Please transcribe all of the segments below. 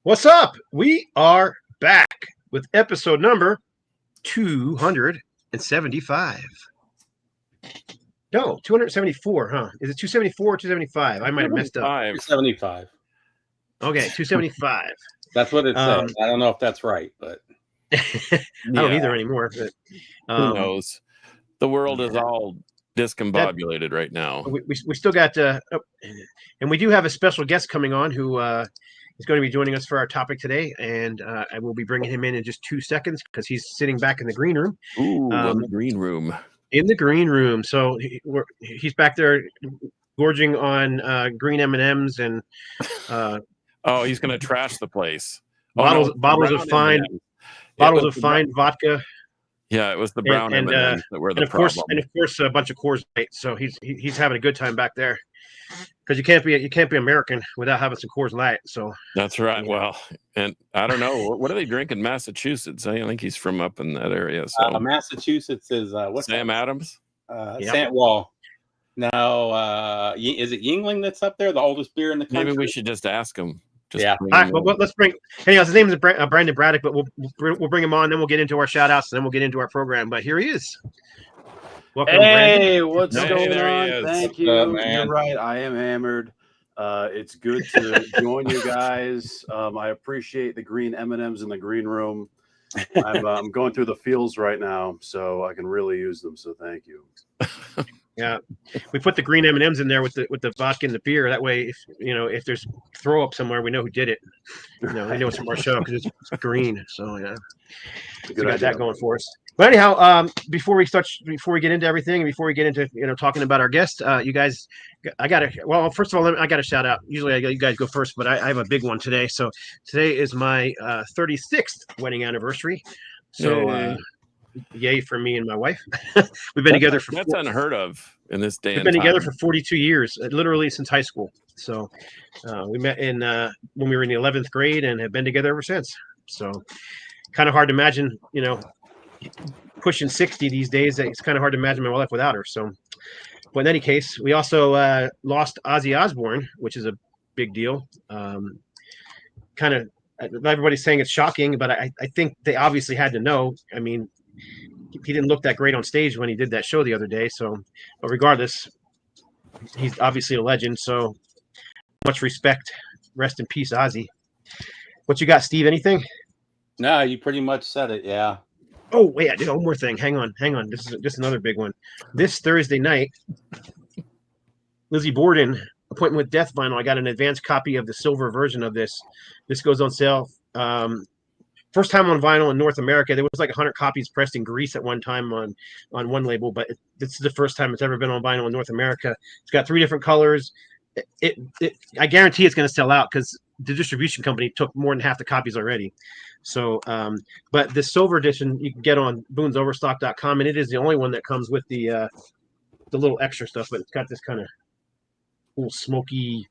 What's up? We are back with episode number 275. No, 274, huh? Is it 274 or 275? I might have messed up. 275. Okay, 275. That's what it says. I don't know if that's right, but I don't either anymore. But, who knows? The world is all discombobulated right now. We still got, and we do have a special guest coming on who is going to be joining us for our topic today, and I will be bringing him in just 2 seconds because he's sitting back in the green room. Ooh, in the green room. In the green room. So he's back there gorging on green M&Ms and he's going to trash the place. Bottles of fine vodka. Yeah, it was the brown M&Ms that were the problem. And of course a bunch of Coors Light. So he's having a good time back there. Because you can't be American without having some Coors Light. So that's right. Well, and I don't know what do they drink in Massachusetts. I think he's from up in that area. So Massachusetts is what's Sam Adams. Yep. Well, no, is it Yingling that's up there, the oldest beer in the country? Maybe we should just ask him. All right, well, let's bring. Anyhow, his name is Brandon Battick, but we'll bring him on. Then we'll get into our shout outs, and then we'll get into our program. But here he is. Welcome, Brandon. What's going on? Is. Thank you. You're right. I am hammered. It's good to join you guys. I appreciate the green M&Ms in the green room. I'm going through the feels right now, so I can really use them. So thank you. Yeah, we put the green M&Ms in there with the vodka and the beer. That way, if there's throw up somewhere, we know who did it. We know it's from our show because it's green. So yeah, we got that going for us. But anyhow, before we get into everything, and before we get into talking about our guest, you guys, first of all, I got a shout out. Usually, you guys go first, but I have a big one today. So today is my 36th wedding anniversary. So. Yay for me and my wife. We've been together for that's unheard of in this day. We've been together for 42 years, literally since high school. So we met in when we were in the 11th grade and have been together ever since. So kind of hard to imagine, pushing 60 these days. It's kind of hard to imagine my life without her. So, but in any case, we also lost Ozzy Osbourne, which is a big deal. Kind of everybody's saying it's shocking, but I think they obviously had to know. I mean, he didn't look that great on stage when he did that show the other day. So, but regardless, he's obviously a legend. So much respect. Rest in peace, Ozzy. What you got, Steve? Anything? No, you pretty much said it. Yeah. Oh, wait, I did one more thing. Hang on. This is just another big one. This Thursday night, Lizzie Borden, Appointment with Death vinyl. I got an advanced copy of the silver version of this. This goes on sale. First time on vinyl in North America. There was like 100 copies pressed in Greece at one time on one label, but this is the first time it's ever been on vinyl in North America. It's got 3 different colors. I guarantee it's going to sell out because the distribution company took more than half the copies already. So, but the silver edition you can get on boonsoverstock.com, and it is the only one that comes with the little extra stuff, but it's got this kind of cool smoky,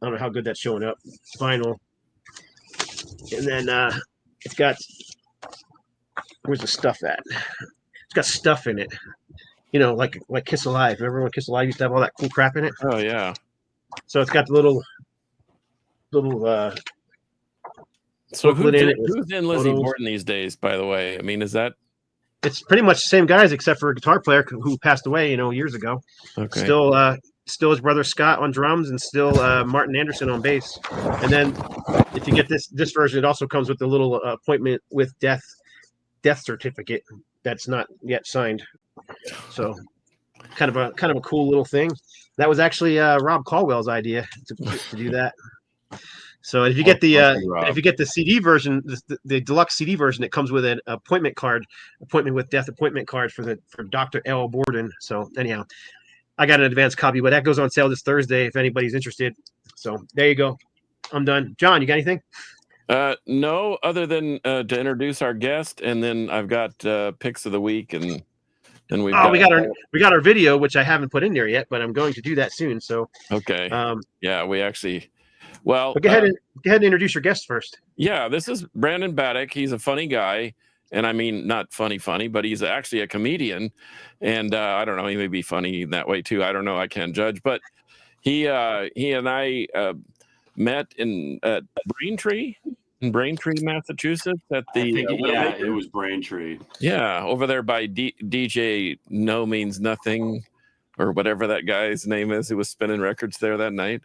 I don't know how good that's showing up, vinyl. And then it's got, where's the stuff at? It's got stuff in it, like Kiss Alive. Remember when Kiss Alive used to have all that cool crap in it? Oh yeah. So it's got the little. So who's in Lizzie Borden these days? By the way, I mean, is that? It's pretty much the same guys except for a guitar player who passed away, years ago. Okay. Still his brother Scott on drums, and still Martin Anderson on bass. And then if you get this version, it also comes with the little appointment with death certificate that's not yet signed. So kind of a cool little thing. That was actually Rob Caldwell's idea to do that. So if you get the CD version, the deluxe CD version, it comes with an appointment with death appointment card for Dr. L. Borden. So anyhow, I got an advanced copy, but that goes on sale this Thursday if anybody's interested. So there you go. I'm done. John, you got anything? No, other than to introduce our guest, and then I've got picks of the week, and then we got our video, which I haven't put in there yet, but I'm going to do that soon. So okay, yeah, we actually. Well, but go ahead and introduce your guest first. Yeah, this is Brandon Battick. He's a funny guy. And I mean, not funny, but he's actually a comedian. And I don't know, he may be funny that way too. I don't know. I can't judge. But he and I met in Braintree in Braintree, Massachusetts, at I the think, Widowmaker? it was Braintree. Yeah, over there by DJ No Means Nothing, or whatever that guy's name is, who was spinning records there that night.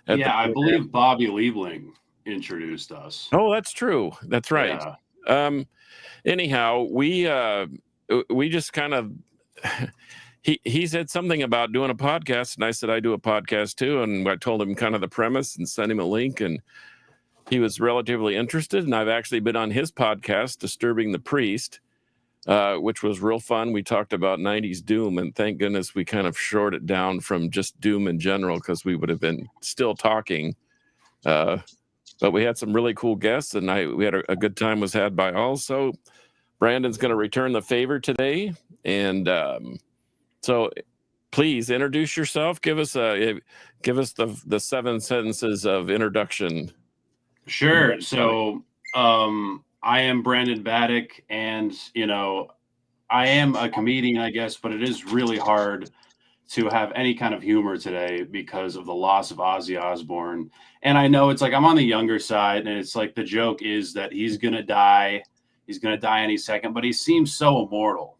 I believe Bobby Liebling introduced us. Oh, that's true. That's right. Yeah. Anyhow, we just kind of he said something about doing a podcast, and I said I do a podcast too, and I told him kind of the premise and sent him a link, and he was relatively interested. And I've actually been on his podcast, Disturbing the Priest, which was real fun. We talked about 90s doom, and thank goodness we kind of short it down from just doom in general, because we would have been still talking. But we had some really cool guests, and we had a good time was had by all. So Brandon's going to return the favor today. And so please introduce yourself. Give us the 7 sentences of introduction. Sure. So I am Brandon Battick, and, I am a comedian, I guess, but it is really hard to have any kind of humor today because of the loss of Ozzy Osbourne. And I know it's like I'm on the younger side, and it's like the joke is that he's going to die. He's going to die any second, but he seems so immortal,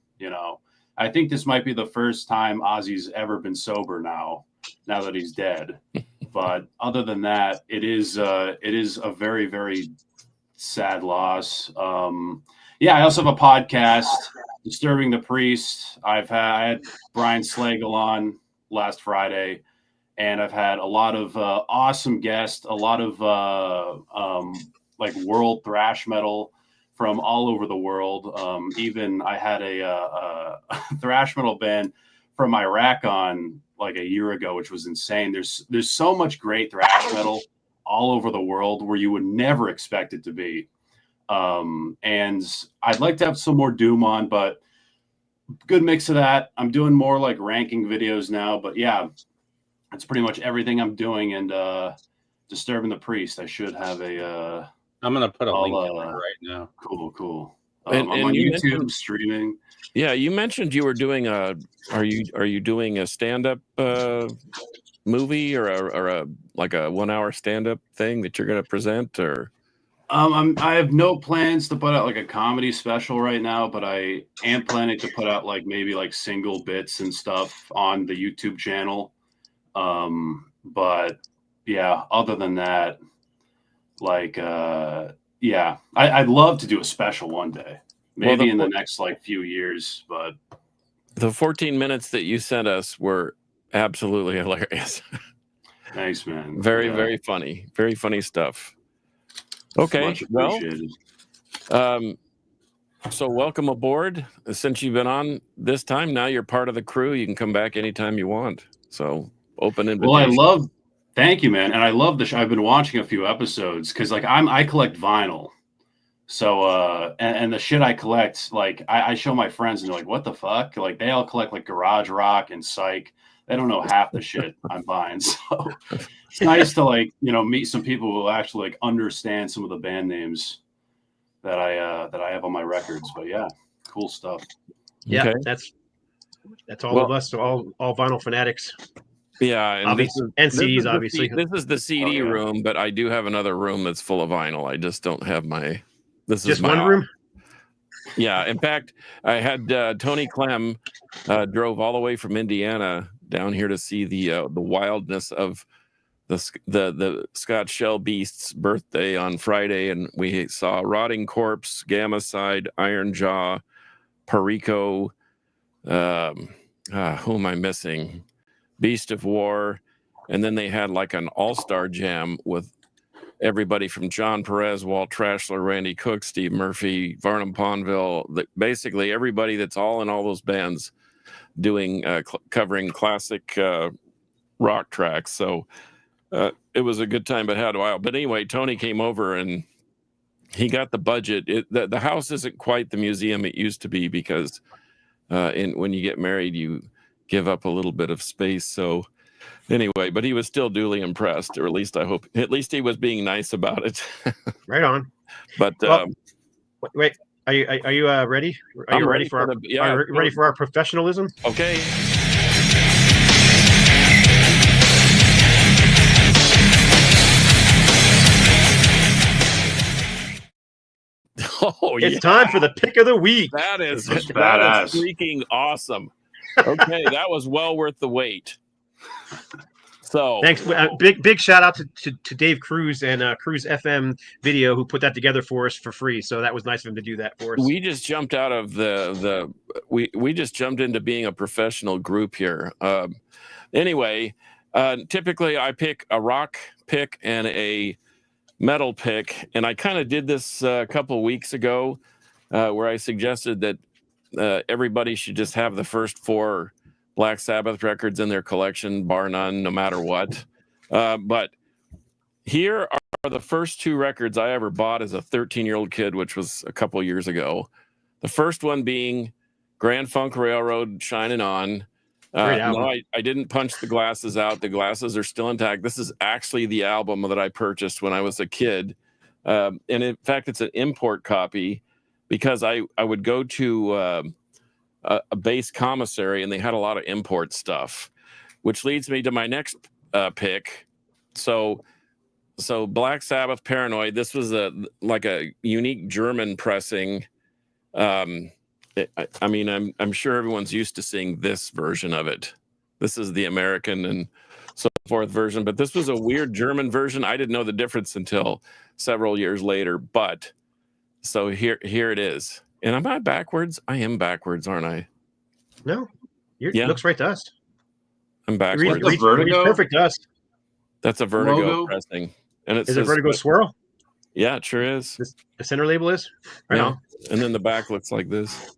I think this might be the first time Ozzy's ever been sober now that he's dead. But other than that, it is a very, very sad loss. I also have a podcast, Disturbing the Priest. I had Brian Slagle on last Friday, and I've had a lot of awesome guests, a lot of like world thrash metal from all over the world. Even I had a thrash metal band from Iraq on like a year ago, which was insane. There's so much great thrash metal all over the world where you would never expect it to be. And I'd like to have some more doom on, but good mix of that. I'm doing more like ranking videos now, but yeah, that's pretty much everything I'm doing. And Disturbing the Priest, I should have I'm gonna put a link in there right now. Cool. And I'm on you YouTube streaming. Yeah, you mentioned you were doing are you doing a stand-up movie or a like a 1-hour stand-up thing that you're going to present, or? I have no plans to put out like a comedy special right now, but I am planning to put out like maybe like single bits and stuff on the YouTube channel. But yeah, other than that, like I'd love to do a special one day. Maybe in the next like few years, but the 14 minutes that you sent us were absolutely hilarious. Thanks, man. Very funny. Very funny stuff. Okay, much appreciated. So welcome aboard. Since you've been on this time, now you're part of the crew. You can come back anytime you want. So open invitation. Well, thank you, man. And I love the show. I've been watching a few episodes because like I collect vinyl. So, and the shit I collect, like I show my friends and they're like, what the fuck? Like they all collect like garage rock and psych. They don't know half the shit I'm buying. So it's nice to like, meet some people who actually like understand some of the band names that I have on my records. But yeah, cool stuff. Yeah, okay. That's all of us, all vinyl fanatics. Yeah, and CDs, obviously. This is the CD room, but I do have another room that's full of vinyl. I just don't have my. This just is my one room. Yeah, in fact, I had Tony Clem drove all the way from Indiana down here to see the wildness of the Scott Shell Beast's birthday on Friday, and we saw Rotting Corpse, Gamma Side, Iron Jaw, Perico. Who am I missing? Beast of War, and then they had like an all-star jam with everybody from John Perez, Walt Trashler, Randy Cook, Steve Murphy, Varnum Ponville, basically everybody that's all in all those bands doing covering classic rock tracks. So it was a good time, but had a while. But anyway, Tony came over and he got the budget. The house isn't quite the museum it used to be because when you get married, you give up a little bit of space. So anyway, but he was still duly impressed, or at least I hope. At least he was being nice about it. Right on. But wait, are you ready? Are you ready for our professionalism? Okay. Oh, It's time for the pick of the week. That is badass. Freaking awesome. Okay, that was well worth the wait. So Thanks. Big shout out to Dave Cruz and Cruz FM Video who put that together for us for free. So that was nice of him to do that for us. we just jumped out of we just jumped into being a professional group here. Anyway, typically I pick a rock pick and a metal pick, and I kind of did this a couple weeks ago where I suggested that everybody should just have the first 4 Black Sabbath records in their collection, bar none, no matter what. But here are the first 2 records I ever bought as a 13-year-old kid, which was a couple years ago. The first one being Grand Funk Railroad, Shining On. No, I didn't punch the glasses out. The glasses are still intact. This is actually the album that I purchased when I was a kid. And in fact, it's an import copy because I would go to a base commissary and they had a lot of import stuff, which leads me to my next pick. So Black Sabbath Paranoid, this was like a unique German pressing. I mean, I'm sure everyone's used to seeing this version of it. This is the American and so forth version, but this was a weird German version. I didn't know the difference until several years later, but so here it is. And am I backwards? I am backwards, aren't I? No, it looks right to us. I'm backwards. Reads perfect to us. That's a Vertigo logo pressing. And it Is says it Vertigo Swirl? Yeah, it sure is. The center label is? Right on. And then the back looks like this.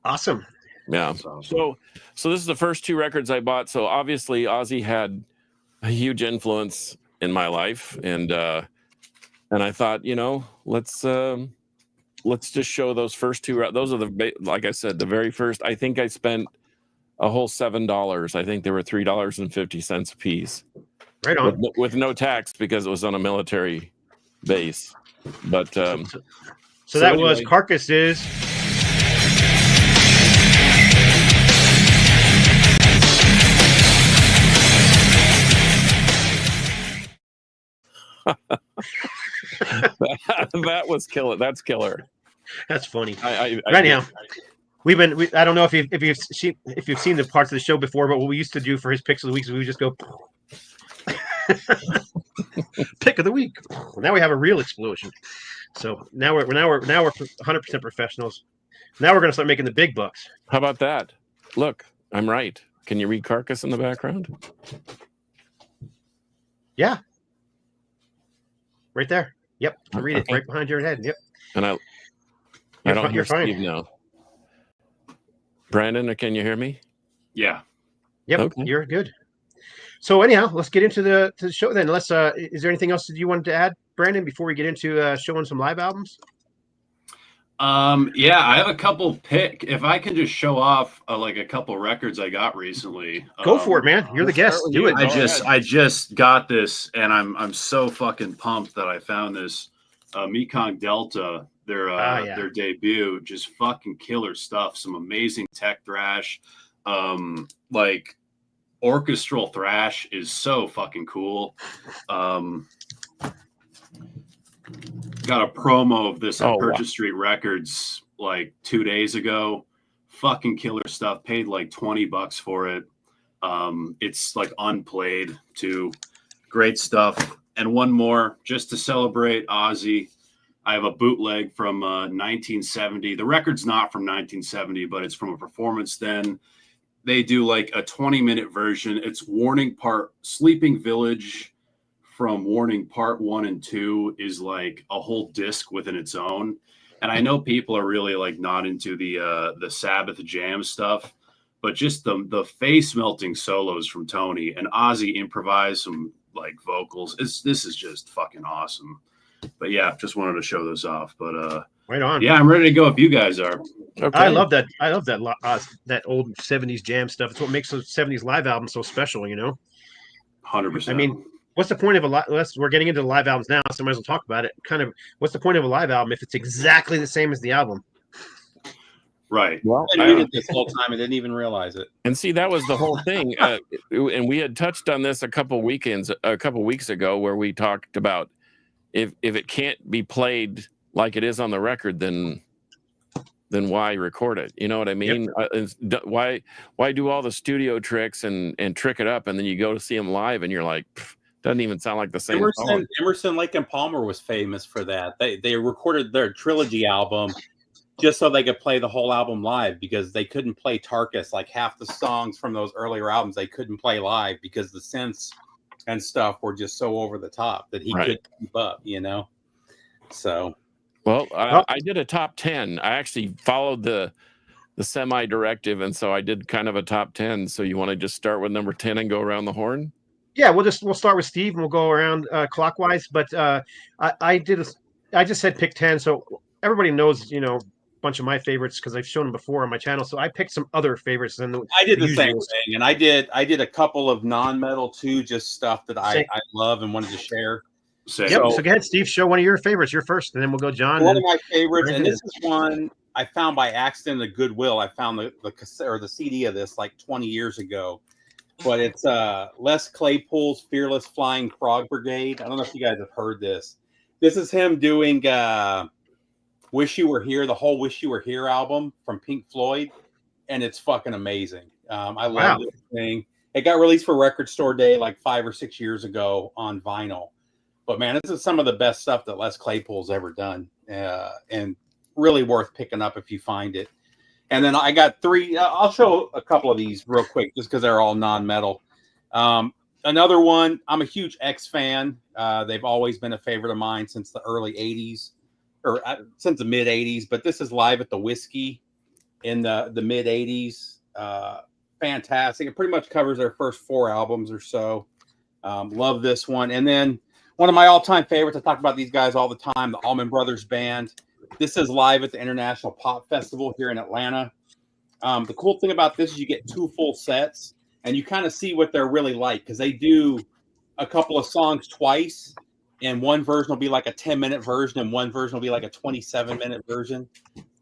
Awesome. Yeah. So this is the first 2 records I bought. So obviously Ozzy had a huge influence in my life, and I thought, let's just show those first 2. Those are like I said, the very first. I think I spent a whole $7. I think they were $3.50 a piece. Right on. With no tax because it was on a military base. But so that anyway, was Carcasses. that was killer. That's killer. That's funny. Anyhow, I don't know if you've seen the parts of the show before, but what we used to do for his picks of the week is we would just go pick of the week. Well, now we have a real explosion. So now we're 100% professionals. Now we're going to start making the big bucks. How about that? Look, I'm right. Can you read Carcass in the background? Yeah. Right there. Yep. I read it right behind your head. Yep. And I don't hear Steve now. Brandon, can you hear me? Yeah. Yep. Okay. You're good. So anyhow, let's get into the show then. Is there anything else that you wanted to add, Brandon, before we get into showing some live albums? Yeah, I have a couple if I can just show off like a couple records I got recently. Go for it, man. You're the guest. Do it. I just got this, and I'm so fucking pumped that I found this Mekong Delta, their debut. Just fucking killer stuff. Some amazing tech thrash. Like orchestral thrash is so fucking cool. Got a promo of this at Purchase Street Records like 2 days ago. Fucking killer stuff. Paid like $20 for it. It's like unplayed too. Great stuff. And one more just to celebrate Ozzy. I have a bootleg from 1970. The record's not from 1970, but it's from a performance then. They do like a 20-minute version. It's Warning Part Sleeping Village from Warning Part 1 and 2 is like a whole disc within its own. And I know people are really like not into the Sabbath jam stuff, but just the face melting solos from Tony and Ozzy improvise some like vocals. This is just fucking awesome. But yeah, just wanted to show those off. But right on. Yeah, I'm ready to go if you guys are. Okay. I love that that old 70s jam stuff. It's what makes those 70s live albums so special, 100%. I mean, what's the point of we're getting into the live albums now, so might as well talk about it. Kind of, what's the point of a live album if it's exactly the same as the album? Right. Well, I did it this whole time and didn't even realize it. And see, that was the whole thing. And we had touched on this a couple weeks ago, where we talked about if it can't be played like it is on the record, then why record it? You know what I mean? Yep. Why do all the studio tricks and trick it up, and then you go to see them live and you're like, doesn't even sound like the same song. Emerson, Lake and Palmer was famous for that. They recorded their trilogy album just so they could play the whole album live, because they couldn't play Tarkus. Like half the songs from those earlier albums they couldn't play live because the synths and stuff were just so over the top that he couldn't keep up, you know? So, well, I did a top 10. I actually followed the semi-directive, and so I did kind of a top 10. So you want to just start with number 10 and go around the horn? Yeah, we'll start with Steve and we'll go around clockwise. But I just said pick 10, so everybody knows, you know, a bunch of my favorites because I've shown them before on my channel. So I picked some other favorites than I did the same thing, and I did a couple of non-metal too, just stuff that I love and wanted to share. So go ahead, Steve. Show one of your favorites. You're first, and then we'll go John. One of my favorites, and this is one I found by accident at Goodwill. I found the cassette or the CD of this like 20 years ago. But it's Les Claypool's Fearless Flying Frog Brigade. I don't know if you guys have heard this. This is him doing Wish You Were Here, the whole Wish You Were Here album from Pink Floyd. And it's fucking amazing. I love this thing. It got released for Record Store Day like 5 or 6 years ago on vinyl. But man, this is some of the best stuff that Les Claypool's ever done. And really worth picking up if you find it. And then I got 3. I'll show a couple of these real quick just because they're all non-metal. Another one, I'm a huge X fan. They've always been a favorite of mine since the early 80s, or since the mid 80s. But this is Live at the Whiskey in the mid 80s. Fantastic. It pretty much covers their first 4 albums or so. Love this one. And then one of my all-time favorites, I talk about these guys all the time, the Allman Brothers Band. This is live at the International Pop Festival here in Atlanta. The cool thing about this is you get 2 full sets, and you kind of see what they're really like, because they do a couple of songs twice, and one version will be like a 10-minute version, and one version will be like a 27-minute version.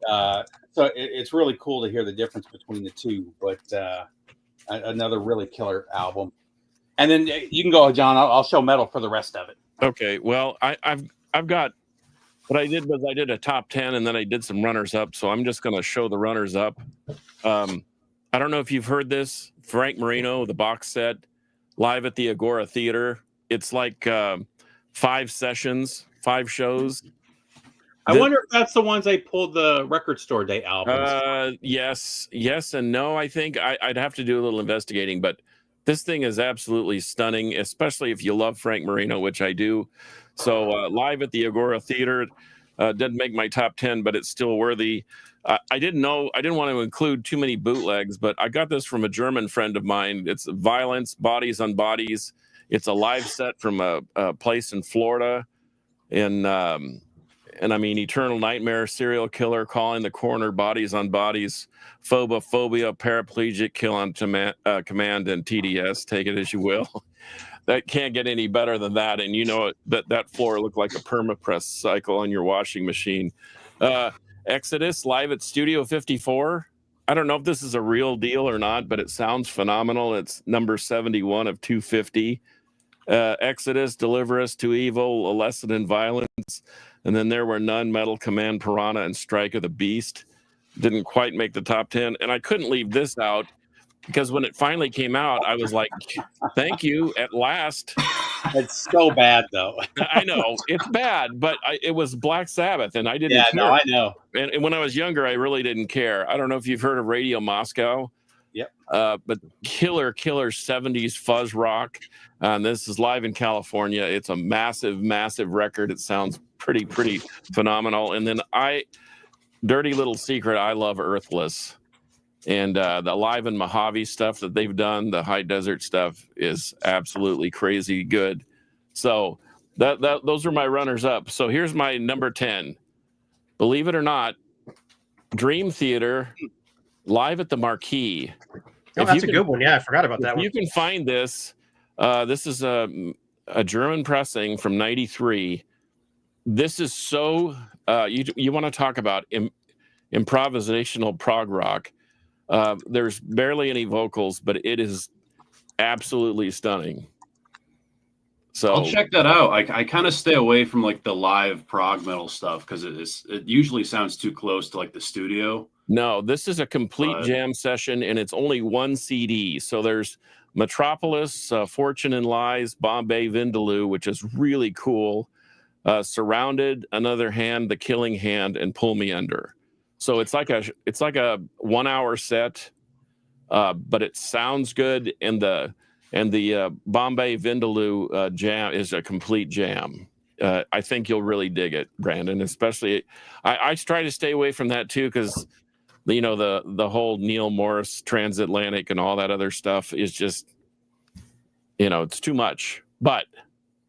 So it's really cool to hear the difference between the two, but another really killer album. And then you can go, John. I'll show metal for the rest of it. Okay. Well, I've got. What I did was I did a top 10, and then I did some runners up. So I'm just going to show the runners up. I don't know if you've heard this. Frank Marino, the box set, live at the Agora Theater. It's like 5 sessions, 5 shows. I wonder if that's the ones they pulled the Record Store Day albums. Yes and no. I think I'd have to do a little investigating, but this thing is absolutely stunning, especially if you love Frank Marino, which I do. So live at the Agora Theater didn't make my top 10, but it's still worthy. I didn't want to include too many bootlegs, but I got this from a German friend of mine. It's Violence, Bodies on Bodies. It's a live set from a place in Florida. And I mean, Eternal Nightmare, Serial Killer, Calling the Coroner, Bodies on Bodies, Phobia, Paraplegic, Kill on Command, and TDS. Take it as you will. That can't get any better than that. And you know that floor looked like a permapress cycle on your washing machine. Exodus, live at Studio 54. I don't know if this is a real deal or not, but it sounds phenomenal. It's number 71 of 250. Exodus, Deliver Us to Evil, A Lesson in Violence. And then there were none, Metal Command, Piranha, and Strike of the Beast. Didn't quite make the top 10. And I couldn't leave this out, because when it finally came out, I was like, thank you, at last. It's so bad, though. I know, it's bad, but it was Black Sabbath, and I didn't care. No, I know. And when I was younger, I really didn't care. I don't know if you've heard of Radio Moscow. Yep. But killer 70s fuzz rock. This is live in California. It's a massive record. It sounds pretty phenomenal. And then dirty little secret, I love Earthless. And the Live in Mojave stuff that they've done, the High Desert stuff, is absolutely crazy good. So those are my runners up. So here's my number 10. Believe it or not, Dream Theater, Live at the Marquee. Oh, that's a good one. Yeah, I forgot about that one. You can find this. This is a German pressing from '93. This is so you want to talk about improvisational prog rock. There's barely any vocals, but it is absolutely stunning. So I'll check that out. I kind of stay away from like the live prog metal stuff because it usually sounds too close to like the studio. No, this is a complete jam session, and it's only one CD. So there's Metropolis, Fortune and Lies, Bombay Vindaloo, which is really cool. Surrounded, Another Hand, The Killing Hand, and Pull Me Under. So it's like a 1 hour set, but it sounds good. And the Bombay Vindaloo jam is a complete jam. I think you'll really dig it, Brandon. Especially, I try to stay away from that too because the whole Neil Morris transatlantic and all that other stuff is just it's too much. But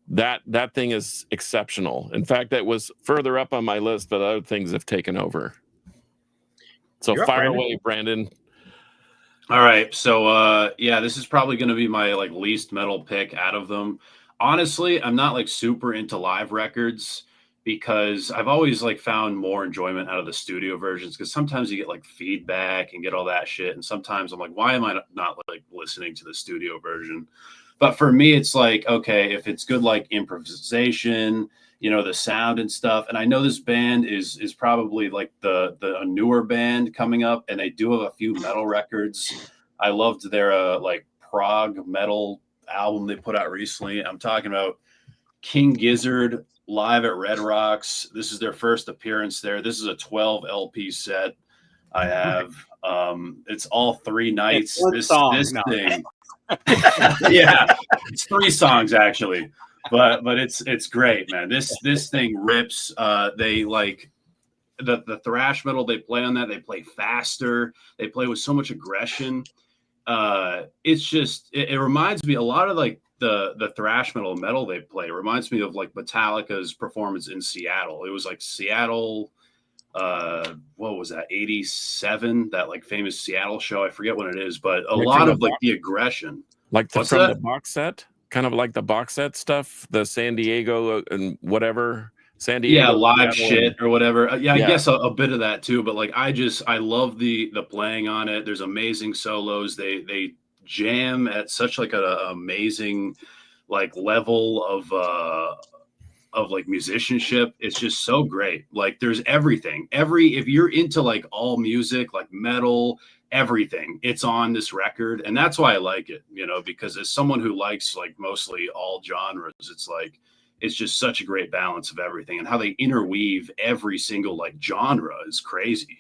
that thing is exceptional. In fact, that was further up on my list, but other things have taken over. So fire away, Brandon. All right. So this is probably going to be my like least metal pick out of them. Honestly, I'm not like super into live records because I've always like found more enjoyment out of the studio versions because sometimes you get like feedback and get all that shit. And sometimes I'm like, why am I not like listening to the studio version? But for me, it's like, okay, if it's good, like improvisation, the sound and stuff. And I know this band is probably like a newer band coming up, and they do have a few metal records. I loved their like prog metal album they put out recently. I'm talking about King Gizzard live at Red Rocks. This is their first appearance there. This is a 12 LP set I have. It's all 3 nights. This thing. Yeah, it's 3 songs actually, but it's great, man. This thing rips. They like the thrash metal they play on that. They play faster. They play with so much aggression. It's just it reminds me a lot of like the thrash metal they play. It reminds me of like Metallica's performance in Seattle. It was like Seattle. What was that, 87, that like famous Seattle show? I forget what it is, but a lot of like the aggression, like from the box set, kind of like the box set stuff, the San Diego and whatever, San Diego live shit or whatever. I guess a bit of that too, but like I love the playing on it. There's amazing solos. They jam at such like an amazing like level of like musicianship. It's just so great. Like there's everything. If you're into like all music, like metal, everything, it's on this record. And that's why I like it, because as someone who likes like mostly all genres, it's just such a great balance of everything, and how they interweave every single like genre is crazy.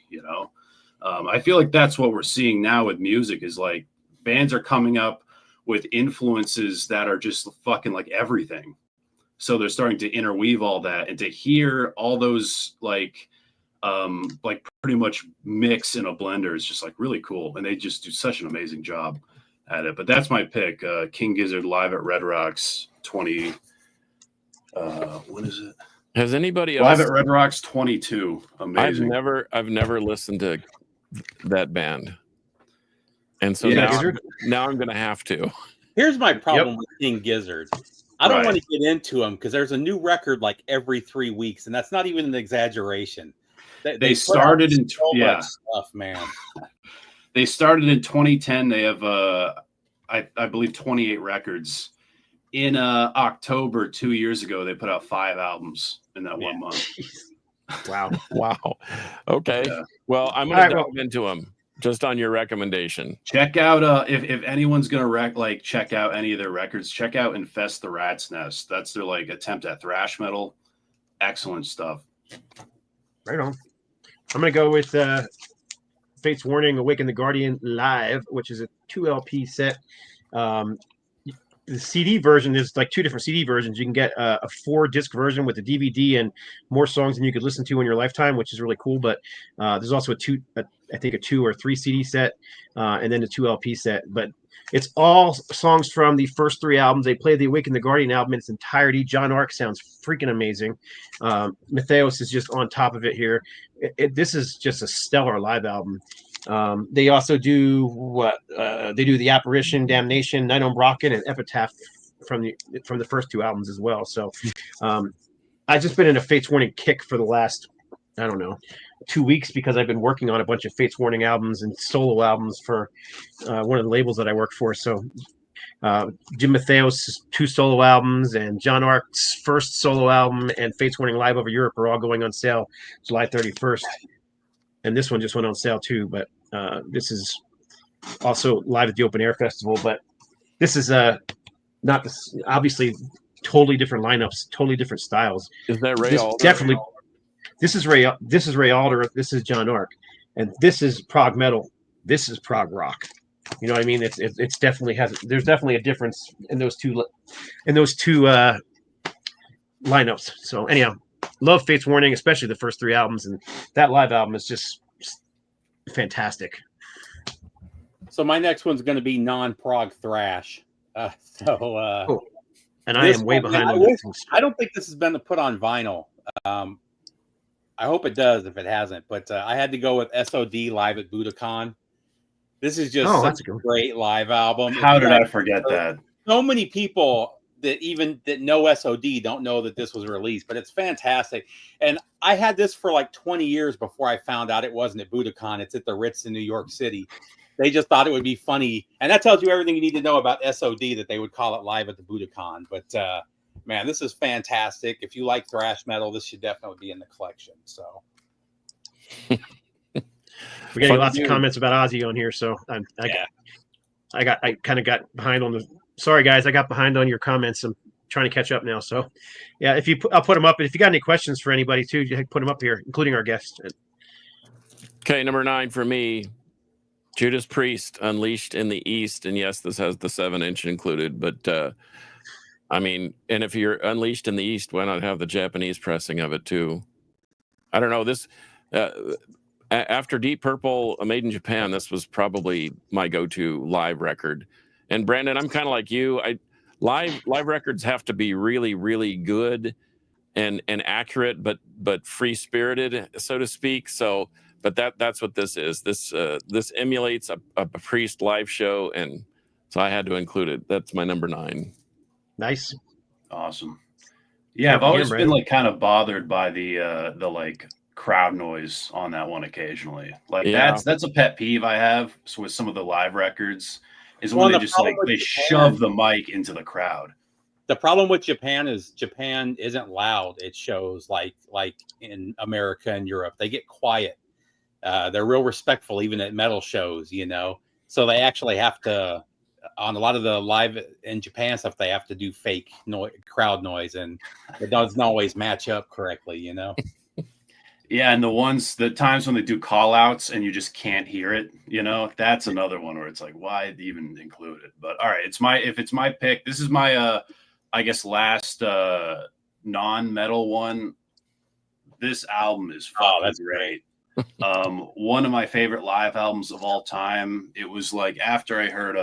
I feel like that's what we're seeing now with music is like bands are coming up with influences that are just fucking like everything. So they're starting to interweave all that, and to hear all those like pretty much mix in a blender is just like really cool. And they just do such an amazing job at it. But that's my pick. King Gizzard live at Red Rocks 20. When is it? Has anybody else live at Red Rocks 22? Amazing. I've never listened to that band, and so now I'm gonna have to. Here's my problem with King Gizzard. I don't want to get into them because there's a new record like every 3 weeks, and that's not even an exaggeration. They started in much stuff, man. They started in 2010. They have I believe 28 records. In October 2 years ago, they put out 5 albums in that 1 month. Wow. Okay. Yeah. Well, I'm gonna dive into them. Just on your recommendation, check out if anyone's gonna check out any of their records, check out Infest the Rat's Nest. That's their like attempt at thrash metal. Excellent stuff. Right on. I'm gonna go with Fate's Warning, Awaken the Guardian live, which is a 2 LP set. The CD version is like 2 different CD versions. You can get a 4-disc version with a DVD and more songs than you could listen to in your lifetime, which is really cool. But there's also I think a 2 or 3 CD set, and then a 2 LP set. But it's all songs from the first 3 albums. They play the Awaken the Guardian album in its entirety. John Ark sounds freaking amazing. Matthias is just on top of it here. This is just a stellar live album. They also do they do the Apparition, Damnation, Night on Brocken, and Epitaph from the first 2 albums as well. So I've just been in a Fate's Warning kick for the last 2 weeks because I've been working on a bunch of Fate's Warning albums and solo albums for one of the labels that I work for. So Jim Mattheos' 2 solo albums and John Ark's first solo album and Fates Warning Live Over Europe are all going on sale July 31st. And this one just went on sale too, but this is also live at the Open Air Festival. But this is not this, obviously totally different lineups, totally different styles. Is that Ray This Alder? definitely. This is Ray Alder. This is John Ark, and this is prog metal. This is prog rock. You know what I mean? It's definitely there's definitely a difference in those two lineups. So anyhow, love Fates Warning, especially the first 3 albums, and that live album is just fantastic. So my next one's going to be non-prog thrash. Cool. And I am way behind on things. I don't think this has been put on vinyl. I hope it does if it hasn't. But I had to go with SOD Live at Budokan. This is just such a great live album. How did I forget that? So many people that know SOD don't know that this was released, but it's fantastic. And I had this for like 20 years before I found out it wasn't at Budokan. It's at the Ritz in New York City. They just thought it would be funny. And that tells you everything you need to know about SOD, that they would call it Live at the Budokan. But man, this is fantastic. If you like thrash metal, this should definitely be in the collection. So we're getting lots of comments about Ozzy on here, so I kind of got behind on the. Sorry guys, I got behind on your comments. I'm trying to catch up now. So yeah, I'll put them up. And if you got any questions for anybody too, you put them up here, including our guests. Okay, number 9 for me, Judas Priest, Unleashed in the East, and yes, this has the 7-inch included. But I mean, and if you're Unleashed in the East, why not have the Japanese pressing of it too? I don't know. This after Deep Purple, Made in Japan, this was probably my go-to live record. And Brandon, I'm kind of like you. Live records have to be really, really good and accurate, but free-spirited, so to speak. So, but that's what this is. This emulates a Priest live show, and so I had to include it. That's my number 9. Nice, awesome. Yeah, I've always been like kind of bothered by the like crowd noise on that one occasionally. Like that's a pet peeve I have with some of the live records. Is when they just like they shove the mic into the crowd. The problem with Japan is Japan isn't loud. It shows like in America and Europe, they get quiet. They're real respectful even at metal shows, you know. So they actually have to, on a lot of the live in Japan stuff, they have to do fake crowd noise, and it doesn't always match up correctly, you know. Yeah, and the times when they do call outs and you just can't hear it, you know, that's another one where it's like, why even include it? But all right, if it's my pick, this is my I guess last non-metal one. This album is fucking great. One of my favorite live albums of all time. It was like after I heard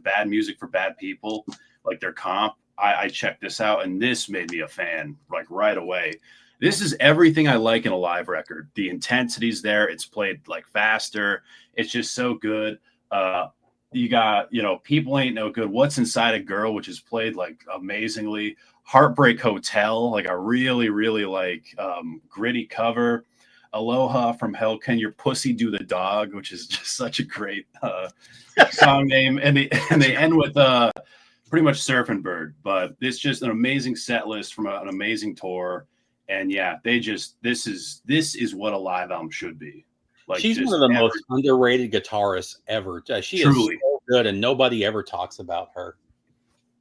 Bad Music for Bad People, like their comp, I checked this out, and this made me a fan like right away. This is everything I like in a live record. The intensity's there. It's played like faster. It's just so good. You got, People Ain't No Good. What's Inside a Girl, which is played like amazingly. Heartbreak Hotel, like a really, really like gritty cover. Aloha from Hell, Can Your Pussy Do the Dog, which is just such a great song name. And they end with pretty much Surfing Bird. But it's just an amazing set list from an amazing tour. And yeah, this is what a live album should be. Like, she's one of the most underrated guitarists ever. She truly is so good, and nobody ever talks about her.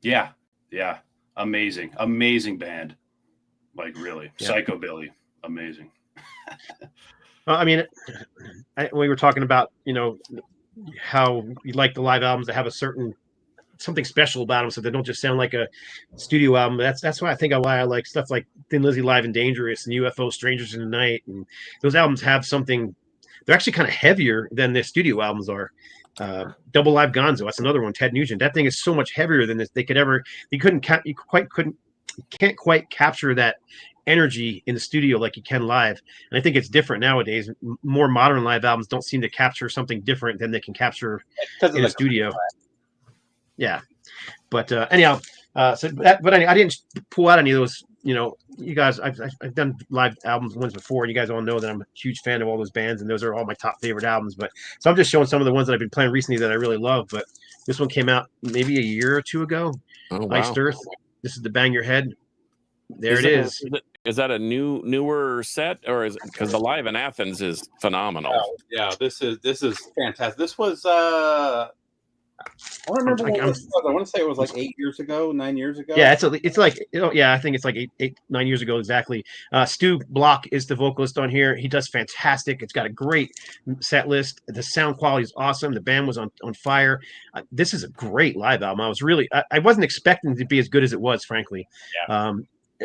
Yeah, amazing band. Like really, yeah. Psychobilly, amazing. I mean, we were talking about how you like the live albums that have something special about them, so they don't just sound like a studio album. That's why I like stuff like Thin Lizzy Live and Dangerous and UFO Strangers in the Night, and those albums have something. They're actually kind of heavier than the studio albums are. Double Live Gonzo, that's another one. Ted Nugent, that thing is so much heavier than this. You can't quite capture that energy in the studio like you can live. And I think it's different nowadays. More modern live albums don't seem to capture something different than they can capture in a studio. Yeah, but anyhow, but I didn't pull out any of those you know, you guys, I've done live albums once before, and you guys all know that I'm a huge fan of all those bands, and those are all my top favorite albums. But so I'm just showing some of the ones that I've been playing recently that I really love. But this one came out maybe a year or two ago. Oh, wow. Iced Earth. This is the Bang Your Head. There Is that a newer set, or is it because the live in Athens is phenomenal? Yeah, this is fantastic. This was I don't remember when it was. I want to say it was like 8 years ago, 9 years ago. Yeah, it's like, you know, yeah, I think it's like 9 years ago exactly. Stu Block is the vocalist on here. He does fantastic. It's got a great set list. The sound quality is awesome. The band was on fire. This is a great live album. I wasn't expecting it to be as good as it was, frankly. Yeah.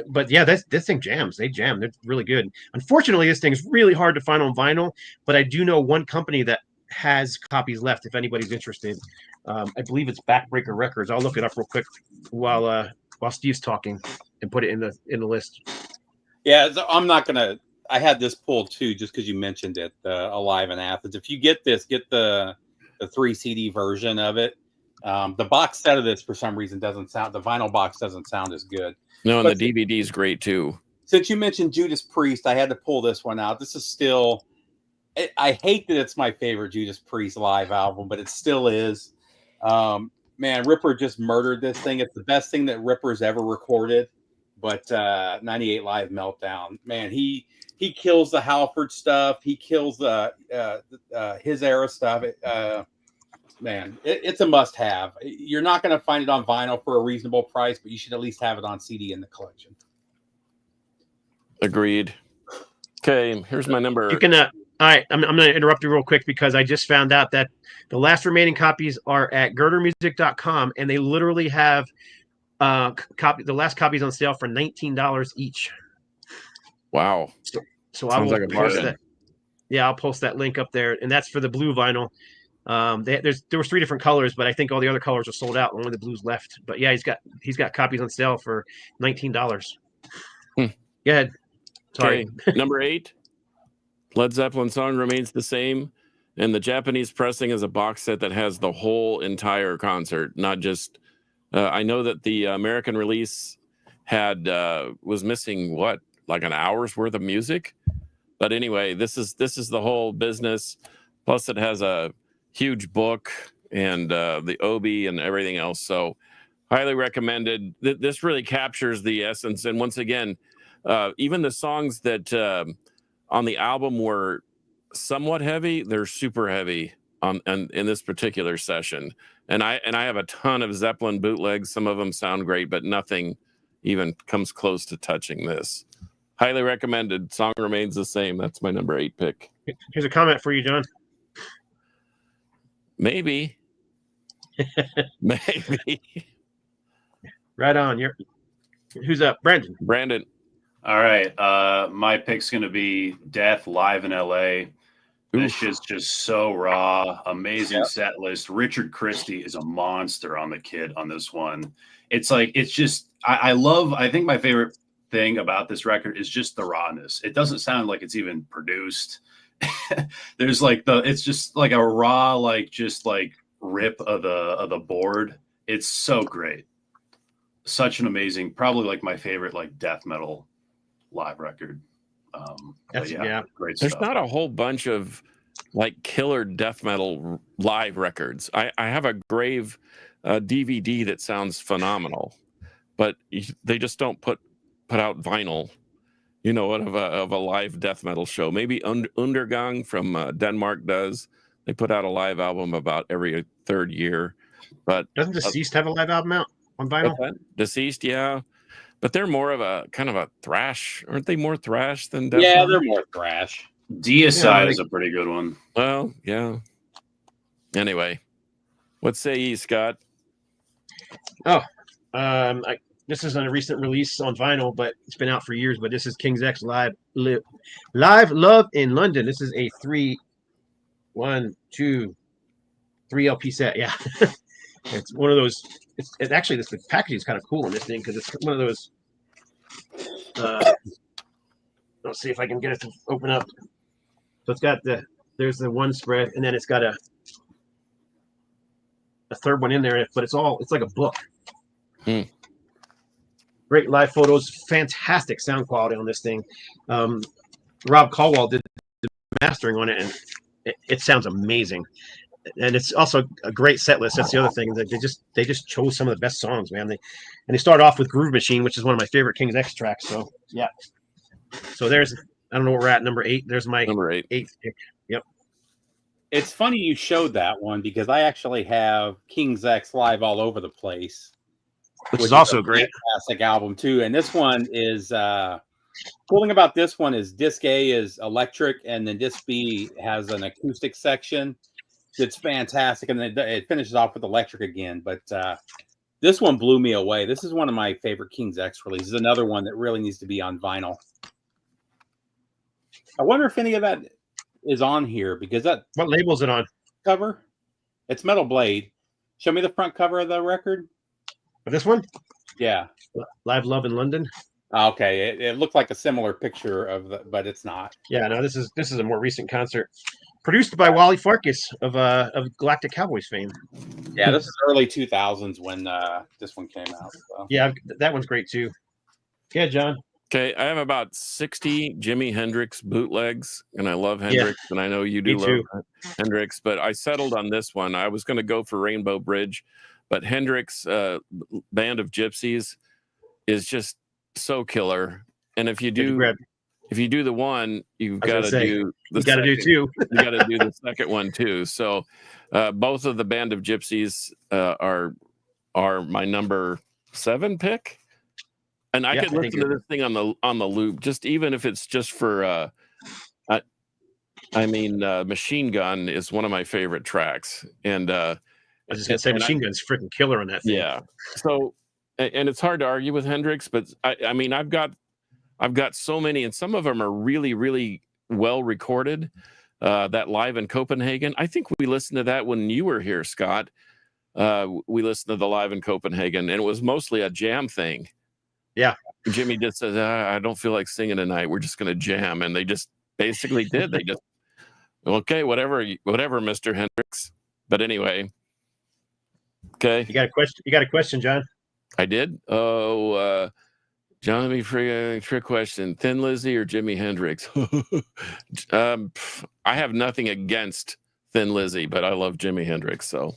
But yeah, this thing jams. They jam. They're really good. Unfortunately, this thing is really hard to find on vinyl, but I do know one company that has copies left if anybody's interested. I believe it's Backbreaker Records. I'll look it up real quick while Steve's talking and put it in the list. Yeah, I'm not gonna. I had this pulled too, just because you mentioned it. Alive in Athens. If you get this, get the 3 CD version of it. The box set of this, for some reason, doesn't sound. The vinyl box doesn't sound as good. No, and the DVD is great too. Since you mentioned Judas Priest, I had to pull this one out. This is still. I hate that it's my favorite Judas Priest live album, but it still is. Man, Ripper just murdered this thing. It's the best thing that Ripper's ever recorded. But 98 Live Meltdown, man, he kills the Halford stuff. He kills his era stuff. Man, it's a must-have. You're not going to find it on vinyl for a reasonable price, but you should at least have it on CD in the collection. Agreed. Okay, here's my number. You can. All right, I'm going to interrupt you real quick because I just found out that the last remaining copies are at girdermusic.com, and they literally have the last copies on sale for $19 each. Wow. So I will post that. Yeah, I'll post that link up there, and that's for the blue vinyl. There was 3 different colors, but I think all the other colors are sold out. Only the blues left. But yeah, he's got copies on sale for $19. Go ahead. Sorry. Okay. Number 8. Led Zeppelin Song Remains the Same, and the Japanese pressing is a box set that has the whole entire concert, not just. I know that the American release was missing like an hour's worth of music, but anyway, this is the whole business. Plus, it has a huge book and the obi and everything else. So, highly recommended. This really captures the essence. And once again, even the songs that on the album were somewhat heavy, they're super heavy in this particular session. And I have a ton of Zeppelin bootlegs. Some of them sound great, but nothing even comes close to touching this. Highly recommended. Song Remains the Same. That's my number 8 pick. Here's a comment for you, John. Maybe. Maybe. Right on. Who's up? Brandon. All right. My pick's going to be Death live in LA. This shit's just so raw. Amazing set list. Richard Christie is a monster on the kit on this one. It's just, I think my favorite thing about this record is just the rawness. It doesn't sound like it's even produced. There's it's just like a raw, rip of the board. It's so great. Such an amazing, probably like my favorite, death metal live record. Great stuff. There's not a whole bunch of killer death metal live records. I have a Grave DVD that sounds phenomenal, but they just don't put out vinyl, of a live death metal show. Maybe Undergang from Denmark does. They put out a live album about every 3rd year. But doesn't Deceased have a live album out on vinyl? Deceased, yeah. But they're more of a kind of a thrash. Aren't they more thrash than death? Yeah, they're more thrash. Deicide is a pretty good one. Well, yeah. Anyway, what say ye, Scott? This is a recent release on vinyl, but it's been out for years. But this is King's X Live Love in London. This is a 3 LP set. Yeah. It's one of those. It's actually the packaging is kind of cool on this thing because it's one of those. Let's see if I can get it to open up. So it's got there's the one spread, and then it's got a third one in there, but it's like a book. Very Great live photos, fantastic sound quality on this thing. Rob Caldwell did the mastering on it, and it sounds amazing. And it's also a great set list. That's the other thing, that they just chose some of the best songs, man. They start off with Groove Machine, which is one of my favorite King's X tracks. So yeah. So there's, I don't know where we're at, number 8. There's my number 8. 8th pick. Yep. It's funny you showed that one because I actually have King's X Live All Over the Place, Which is also a great. fantastic album too. And this one is cool thing about this one is disc A is electric, and then disc B has an acoustic section. It's fantastic, and then it finishes off with electric again. But this one blew me away. This is one of my favorite King's X releases. Another one that really needs to be on vinyl. I wonder if any of that is on here, because that What label is it on? cover, it's Metal Blade. Show me the front cover of the record. This one? Yeah. Live Love in London. Okay, it looked like a similar picture of the, but it's not. Yeah, no, this is a more recent concert, produced by Wally Farkas of Galactic Cowboys fame. Yeah, this is early 2000s when this one came out. So. Yeah, that one's great too. Yeah, John. Okay, I have about 60 Jimi Hendrix bootlegs, and I love Hendrix, and I know you do love Hendrix, but I settled on this one. I was going to go for Rainbow Bridge, but Hendrix, Band of Gypsies, is just so killer. And if you do the one, you've got to do the you got to do two. You got to do the second one too. So both of the Band of Gypsies are my number 7 pick. And I could listen to this thing on the loop, just even if it's just for Machine Gun is one of my favorite tracks. And I was just gonna say Machine Gun's freaking killer on that thing. Yeah. So and it's hard to argue with Hendrix, but I mean I've got so many, and some of them are really, really well recorded. That Live in Copenhagen. I think we listened to that when you were here, Scott. We listened to the Live in Copenhagen, and it was mostly a jam thing. Yeah. Jimmy just says, I don't feel like singing tonight. We're just going to jam. And they just basically did. They just, okay, whatever, Mr. Hendrix. But anyway. Okay. You got a question, John? I did. Oh, John, let me trick question. Thin Lizzy or Jimi Hendrix? I have nothing against Thin Lizzy, but I love Jimi Hendrix. So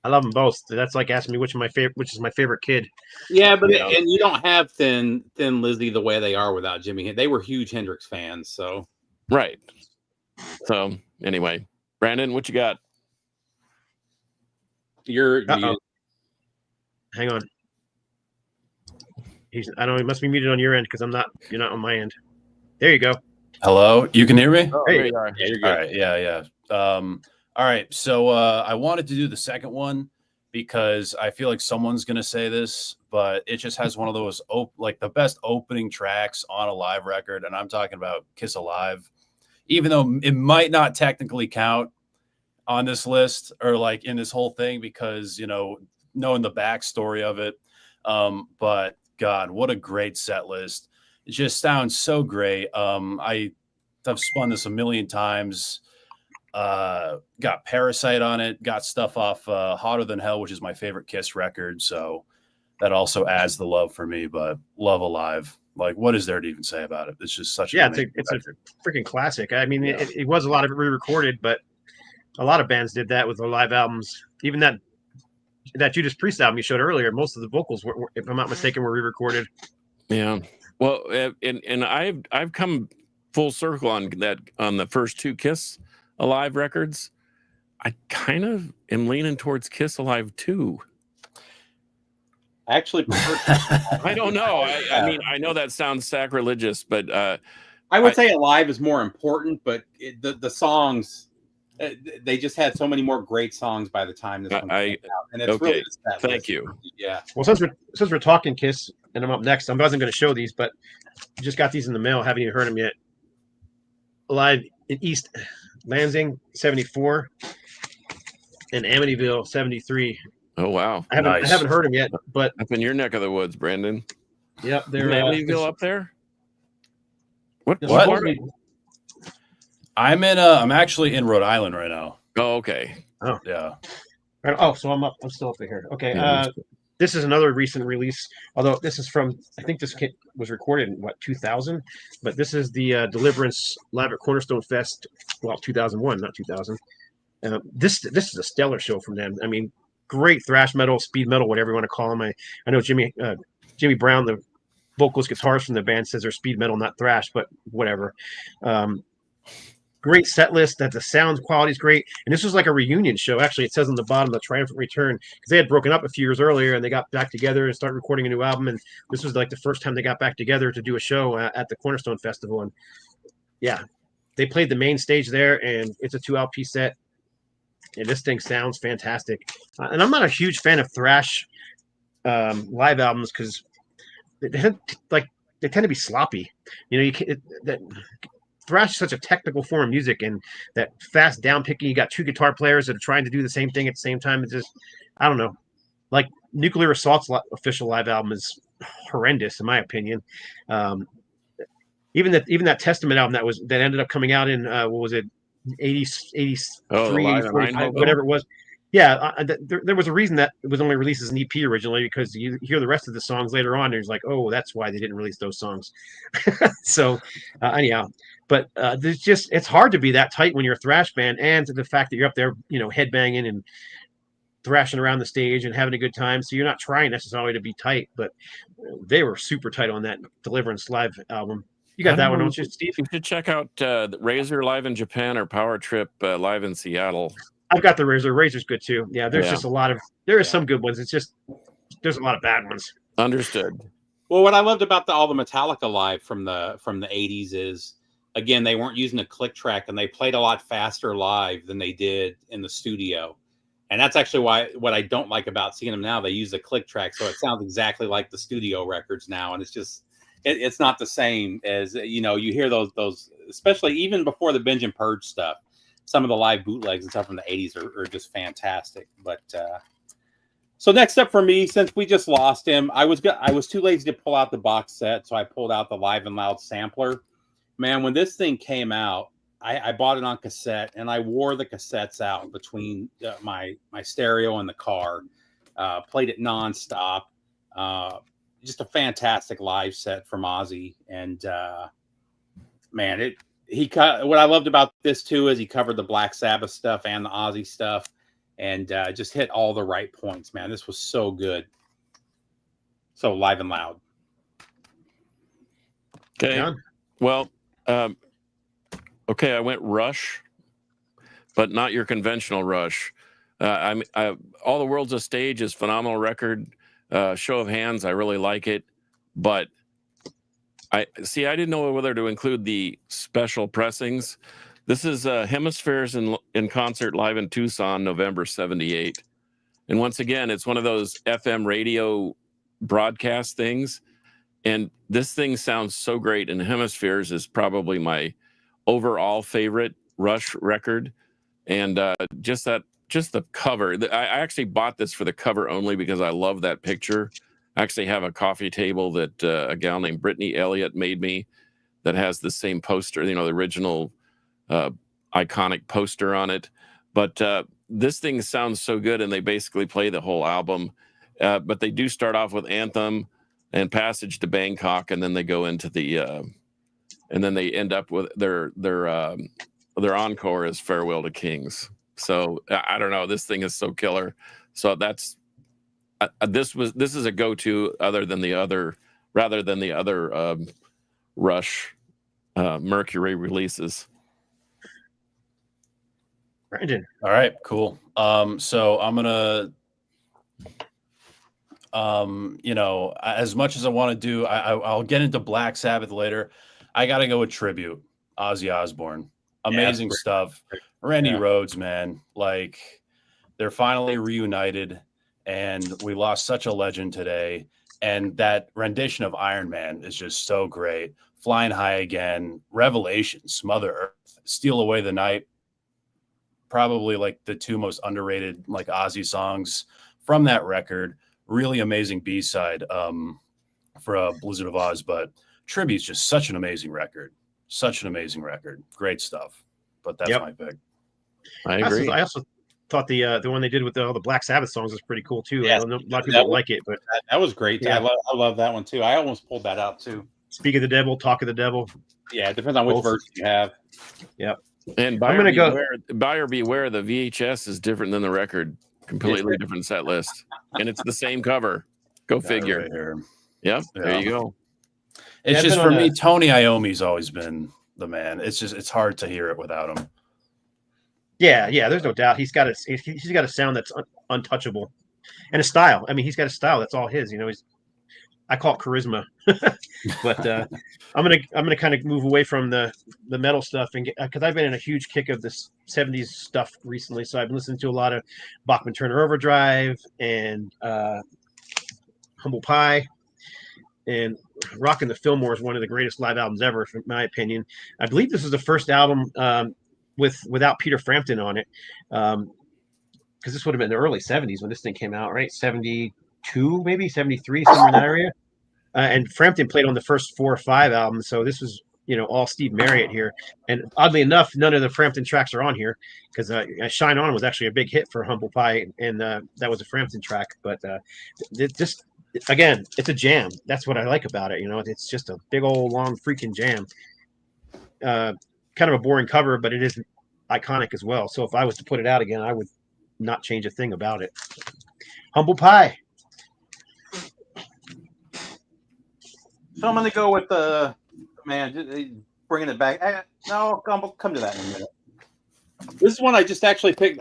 I love them both. That's like asking me which is my favorite kid. Yeah, but and you don't have Thin Lizzy the way they are without Jimmy. They were huge Hendrix fans, so right. So anyway, Brandon, what you got? Hang on. I know he must be muted on your end because you're not on my end. There you go. Hello, you can hear me? Oh, there you are. Yeah, you're good. All right, yeah. All right, so I wanted to do the second one because I feel like someone's going to say this, but it just has one of those like the best opening tracks on a live record, and I'm talking about Kiss Alive. Even though it might not technically count on this list or like in this whole thing because, knowing the backstory of it, but God, what a great set list. It just sounds so great. I've spun this a million times. Got Parasite on it, got stuff off Hotter Than Hell, which is my favorite Kiss record, so that also adds the love for me. But Love Alive, like, what is there to even say about it? It's just such it's a freaking classic. I mean, it was a lot of it re-recorded, but a lot of bands did that with their live albums. Even that Judas Priest album you showed earlier, most of the vocals were, if I'm not mistaken, were re-recorded. Yeah, well, and I've come full circle on that on the first 2 Kiss Alive records. I kind of am leaning towards Kiss Alive 2. Actually, I don't know. I mean, I know that sounds sacrilegious, but I would say Alive is more important, but the songs, they just had so many more great songs by the time this one came out. And it's really just that Thank list. you. Yeah. Well, since we're talking Kiss, and I'm up next, I wasn't going to show these, but I just got these in the mail. Haven't even heard them yet. Alive in East Lansing, 74, and Amityville, 73. Oh wow! I haven't heard them yet, but up in your neck of the woods, Brandon. Yep, they're Amityville up there. What? I'm actually in Rhode Island right now. Oh, okay. Oh yeah. Oh, so I'm still up here. Okay. this is another recent release, although this is from, I think this was recorded in, 2000? But this is the Deliverance live at Cornerstone Fest, 2001, not 2000. This is a stellar show from them. I mean, great thrash metal, speed metal, whatever you want to call them. I know Jimmy Brown, the vocalist guitarist from the band, says they're speed metal, not thrash, but whatever. Great set list. That the sound quality is great. And this was like a reunion show. Actually, it says on the bottom, the Triumphant Return, because they had broken up a few years earlier and they got back together and started recording a new album. And this was like the first time they got back together to do a show at the Cornerstone Festival. And yeah, they played the main stage there, and it's a 2 LP set. And this thing sounds fantastic. And I'm not a huge fan of thrash live albums because they tend to be sloppy. You know, thrash is such a technical form of music, and that fast down picking. You got 2 guitar players that are trying to do the same thing at the same time. It's just, I don't know. Like Nuclear Assault's official live album is horrendous in my opinion. Even that Testament album that ended up coming out in what was it, 83, 85, whatever it was. Yeah, there was a reason that it was only released as an EP originally, because you hear the rest of the songs later on, and it's like, oh, that's why they didn't release those songs. So anyhow, but it's hard to be that tight when you're a thrash band, and the fact that you're up there, you know, headbanging and thrashing around the stage and having a good time. So you're not trying necessarily to be tight, but they were super tight on that Deliverance live album. You got that one, don't you, Steve? You should check out Razor live in Japan or Power Trip live in Seattle. I've got the Razor. Razor's good too. Yeah, there's just a lot of some good ones. It's just there's a lot of bad ones. Understood. Well, what I loved about all the Metallica live from the 80s is, again, they weren't using a click track, and they played a lot faster live than they did in the studio. And that's actually what I don't like about seeing them now. They use a click track, so it sounds exactly like the studio records now, and it's just it's not the same as, you know, you hear those, especially even before the Binge and Purge stuff. Some of the live bootlegs and stuff from the 80s are just fantastic. But so next up for me, since we just lost him, I was too lazy to pull out the box set, so I pulled out the Live and Loud sampler. Man, when this thing came out, I bought it on cassette, and I wore the cassettes out between my stereo and the car. Played it nonstop. Just a fantastic live set from Ozzy, and man, what I loved about this too is he covered the Black Sabbath stuff and the Ozzy stuff, and just hit all the right points. Man, this was so good. So Live and Loud. Okay. Yeah. Well, okay, I went Rush, but not your conventional Rush. All the World's a Stage is phenomenal record. Show of Hands, I really like it, but I didn't know whether to include the special pressings. This is Hemispheres in concert live in Tucson, November 78. And once again, it's one of those FM radio broadcast things. And this thing sounds so great. And Hemispheres is probably my overall favorite Rush record. And just the cover. I actually bought this for the cover only because I love that picture. I actually have a coffee table that a gal named Brittany Elliott made me that has the same poster, you know, the original iconic poster on it. But this thing sounds so good, and they basically play the whole album. But they do start off with Anthem and Passage to Bangkok, and then they go into the and then they end up with their encore is Farewell to Kings. So I don't know. This thing is so killer. So that's this is a go-to rather than the other Rush Mercury releases. Brandon. All right, cool. So I'm gonna, you know, as much as I want to do, I'll get into Black Sabbath later. I got to go with Tribute, Ozzy Osbourne. Amazing stuff. Randy Rhoads, man, like they're finally reunited, and we lost such a legend today. And that rendition of Iron Man is just so great. Flying High Again, Revelations, Mother Earth, Steal Away the Night. Probably like the two most underrated like Ozzy songs from that record. Really amazing B-side for Blizzard of Oz, but Tribute's just such an amazing record. Such an amazing record. Great stuff. But that's my pick. I agree. I also thought the one they did with all the Black Sabbath songs was pretty cool too. Yes, I know a lot of people don't like it, but that was great. Yeah. I love that one too. I almost pulled that out too. Speak of the Devil, Talk of the Devil. Yeah, it depends on which Both. version you have. Yep. And buyer beware, the VHS is different than the record. Completely different set list. And it's the same cover. Go figure. Right here. Yep, there you go. It's just for me, Tony Iommi's always been the man. It's hard to hear it without him. Yeah, there's no doubt. He's got a sound that's untouchable, and a style. I mean, he's got a style that's all his. I call it charisma. But I'm gonna kind of move away from the metal stuff and because I've been in a huge kick of this 70s stuff recently. So I've been listening to a lot of Bachman Turner Overdrive and Humble Pie. And Rockin' the Fillmore is one of the greatest live albums ever, in my opinion. I believe this is the first album without Peter Frampton on it, because this would have been the early 70s when this thing came out, right? 72, maybe 73, somewhere in that area. And Frampton played on the first 4 or 5 albums, so this was all Steve Marriott here. And oddly enough, none of the Frampton tracks are on here because Shine On was actually a big hit for Humble Pie, and that was a Frampton track. But again, it's a jam. That's what I like about it. It's just a big old long freaking jam. Kind of a boring cover, but it is iconic as well. So if I was to put it out again, I would not change a thing about it. Humble Pie. So I'm going to go with bringing it back. No, I'll come to that in a minute. This one I just actually picked.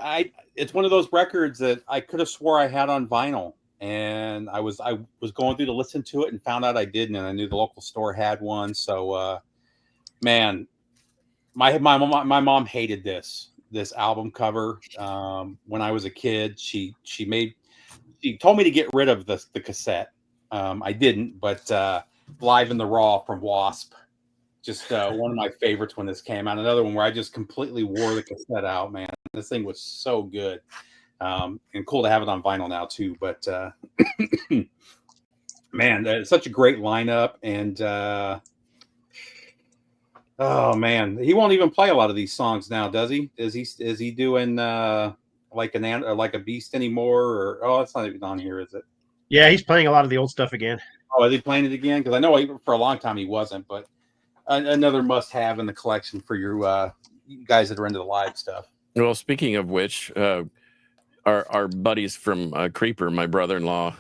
It's one of those records that I could have swore I had on vinyl. And I was going through to listen to it and found out I didn't, and I knew the local store had one. So, man, my mom hated this album cover when I was a kid. She told me to get rid of the cassette. I didn't, but Live in the Raw from Wasp, just one of my favorites when this came out. Another one where I just completely wore the cassette out. Man, this thing was so good. And cool to have it on vinyl now too, but man, it's such a great lineup. And oh man, he won't even play a lot of these songs now, does he? Is he doing like a Beast anymore? Or it's not even on here, is it? Yeah, he's playing a lot of the old stuff again. Oh, is he playing it again? Because I know for a long time he wasn't, but another must-have in the collection for you guys that are into the live stuff. Well, speaking of which. Our buddies from Creeper, my brother-in-law,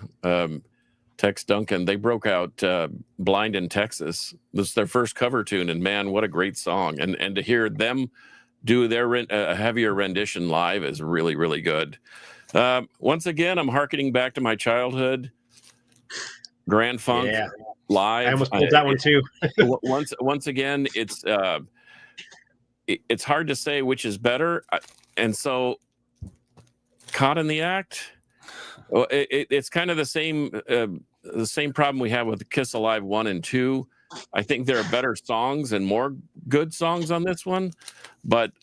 Tex Duncan, they broke out Blind in Texas. This is their first cover tune, and man, what a great song. And to hear them do their heavier rendition live is really, really good. Once again, I'm hearkening back to my childhood. Grand Funk live. I almost pulled that one too. once again, it's hard to say which is better. And so Caught in the Act, well, it's kind of the same problem we have with Kiss Alive 1 and 2. I think there are better songs and more good songs on this one, but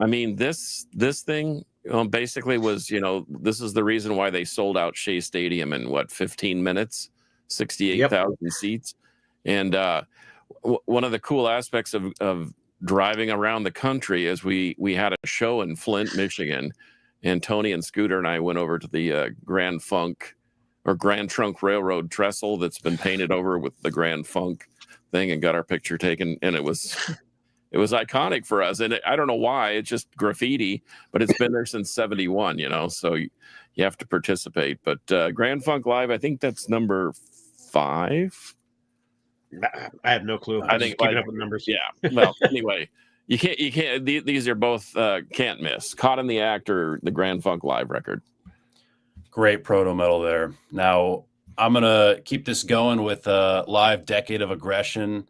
I mean this thing basically was, this is the reason why they sold out Shea Stadium in 15 minutes, 68,000 seats. And one of the cool aspects of driving around the country is we had a show in Flint, Michigan. And Tony and Scooter and I went over to the Grand Funk or Grand Trunk Railroad trestle that's been painted over with the Grand Funk thing and got our picture taken. And it was iconic for us. And I don't know why. It's just graffiti, but it's been there since 71, so you have to participate. But Grand Funk Live, I think that's number 5. I have no clue. I think keeping up with numbers. Yeah. Well, anyway. You can't. These are both can't miss. Caught in the Act or the Grand Funk Live record. Great proto metal there. Now I'm gonna keep this going with Live Decade of Aggression.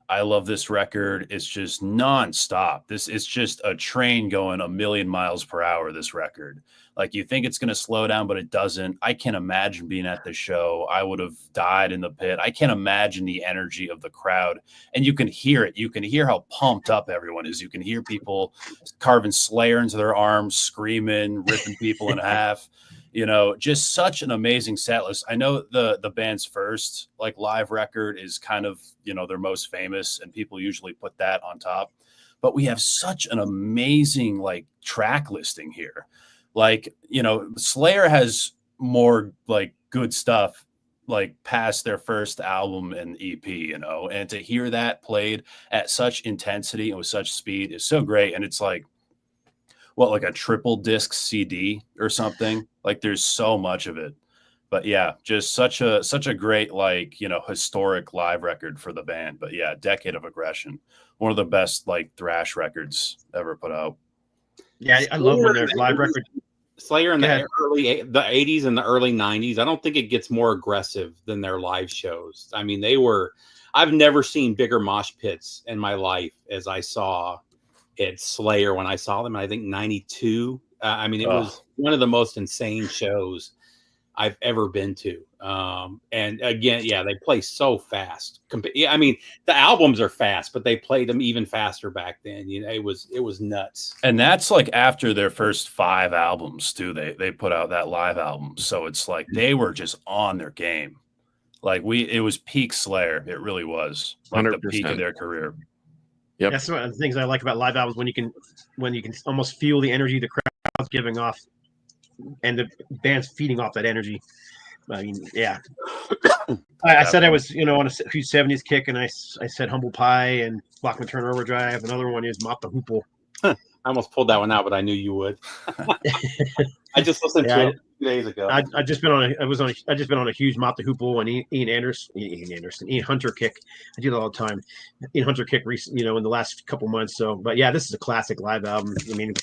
I love this record. It's just nonstop. This is just a train going a million miles per hour. This record, like you think it's going to slow down, but it doesn't. I can't imagine being at the show. I would have died in the pit. I can't imagine the energy of the crowd, and you can hear it. You can hear how pumped up everyone is. You can hear people carving Slayer into their arms, screaming, ripping people in half. Just such an amazing set list. I know the band's first live record is kind of, their most famous, and people usually put that on top. But we have such an amazing track listing here. Like, Slayer has more like good stuff like past their first album and EP, and to hear that played at such intensity and with such speed is so great. And it's like, like a triple disc CD or something. Like there's so much of it. But yeah, just such a great, like, historic live record for the band. But yeah, Decade of Aggression, one of the best like thrash records ever put out. Yeah, I love when there's live records. Slayer in the 80s and the early 90s. I don't think it gets more aggressive than their live shows. I mean, I've never seen bigger mosh pits in my life as I saw at Slayer when I saw them. I think 92. I mean, it was one of the most insane shows I've ever been to. And again, yeah, they play so fast. I mean, the albums are fast, but they played them even faster back then. It was nuts. And that's like after their first 5 albums too. They put out that live album. So it's like they were just on their game. Like it was peak Slayer. It really was like 100%. The peak of their career. Yep. That's one of the things I like about live albums, when you can almost feel the energy the crowd's giving off, and the band's feeding off that energy. I mean, yeah. I said I was, on a huge 70s kick, and I said Humble Pie and Bachman Turner Overdrive. Another one is Mop the Hoople. I almost pulled that one out, but I knew you would. I just listened to it 2 days ago. I just been on a huge Mop the Hoople and Ian Hunter kick. I do that all the time. Ian Hunter kick recently, in the last couple months. So, but yeah, this is a classic live album. I mean,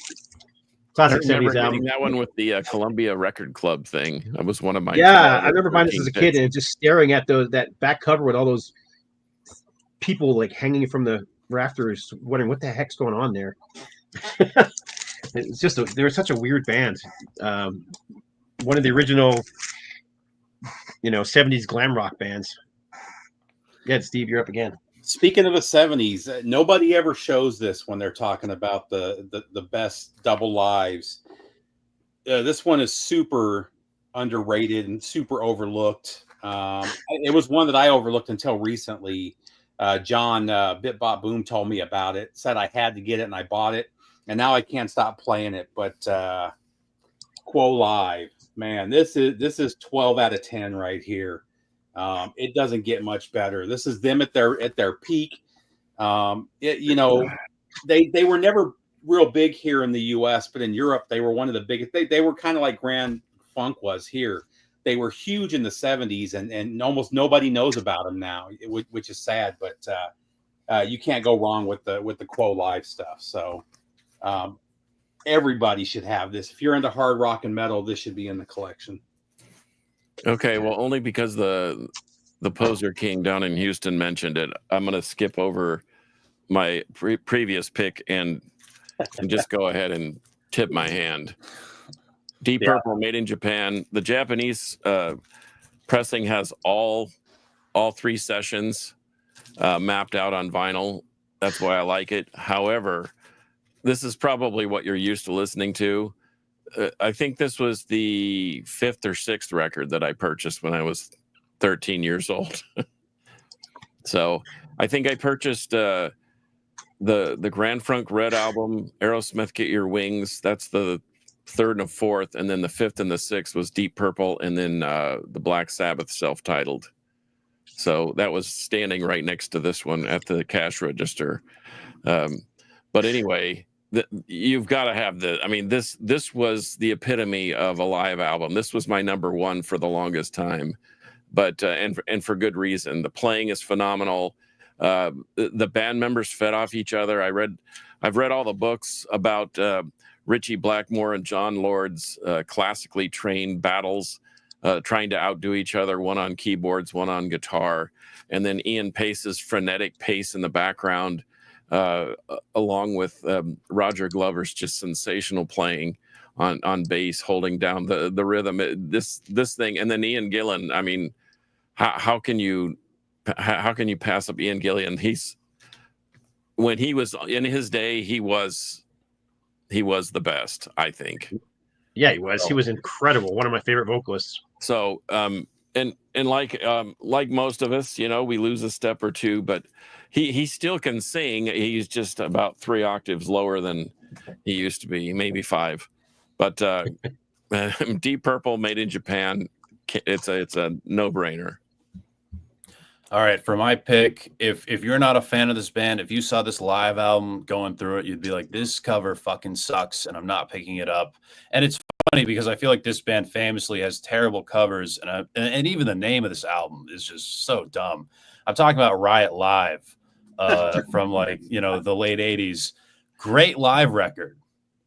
classic 70s album. That one with the Columbia Record Club thing. That was one of my. Yeah, I remember buying this as a kid and just staring at that back cover with all those people like hanging from the rafters, wondering what the heck's going on there. It's just they're such a weird band. One of the original, 70s glam rock bands. Yeah, Steve, you're up again. Speaking of the 70s, nobody ever shows this when they're talking about the best double lives. This one is super underrated and super overlooked. It was one that I overlooked until recently. John Bitbot Boom told me about it, said I had to get it, and I bought it, and now I can't stop playing it. But Quo Live, man, this is 12 out of 10 right here. It doesn't get much better. This is them at their peak. They were never real big here in the U.S., but in Europe they were one of the biggest. They were kind of like Grand Funk was here. They were huge in the 70s, and almost nobody knows about them now, which is sad. But you can't go wrong with the Quo Live stuff. So everybody should have this. If you're into hard rock and metal, this should be in the collection. Okay, well, only because the Poser King down in Houston mentioned it, I'm going to skip over my previous pick and just go ahead and tip my hand. Deep Purple, made in Japan. The Japanese pressing has all 3 sessions mapped out on vinyl. That's why I like it. However, this is probably what you're used to listening to. I think this was the 5th or 6th record that I purchased when I was 13 years old. So I think I purchased the Grand Funk Red album, Aerosmith Get Your Wings. That's the 3rd and 4th. And then the 5th and the 6th was Deep Purple. And then the Black Sabbath self-titled. So that was standing right next to this one at the cash register. But anyway, you've got to have this was the epitome of a live album. This was my number 1 for the longest time, but and for good reason. The playing is phenomenal. The band members fed off each other. I've read all the books about Ritchie Blackmore and John Lord's classically trained battles, trying to outdo each other, one on keyboards, one on guitar, and then Ian Pace's frenetic pace in the background. Along with Roger Glover's just sensational playing on bass, holding down the rhythm. This thing, and then Ian Gillan. I mean, how can you pass up Ian Gillan? When he was in his day, he was the best, I think. Yeah, he was. He was incredible. One of my favorite vocalists. So, and like most of us, we lose a step or two, but he still can sing. He's just about 3 octaves lower than he used to be, maybe 5. But Deep Purple made in Japan, it's a no-brainer. All right, for my pick, if you're not a fan of this band, if you saw this live album going through it, you'd be like, this cover fucking sucks, and I'm not picking it up. And it's funny because I feel like this band famously has terrible covers, and even the name of this album is just so dumb. I'm talking about Riot Live from like, the late 80s. Great live record.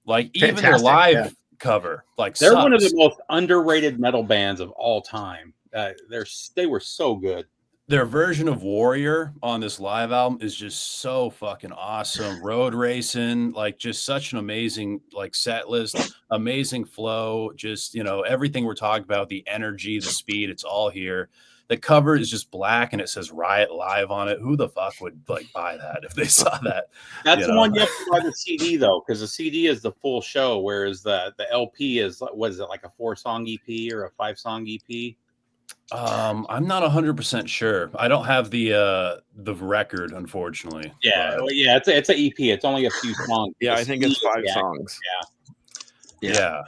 Like even their live cover, like they're sucks. One of the most underrated metal bands of all time. They were so good. Their version of Warrior on this live album is just so fucking awesome. Road racing, like just such an amazing like set list, amazing flow, just everything we're talking about, the energy, the speed, it's all here. The cover is just black and it says Riot Live on it. Who the fuck would like buy that if they saw that? That's the one you have to buy the CD though, because the CD is the full show, whereas the LP is, what is it, like a 4-song EP or a 5-song EP? I'm not 100% sure. I don't have the record, unfortunately. Yeah, it's an EP. It's only a few songs. Yeah, I think it's 5 songs. Yeah.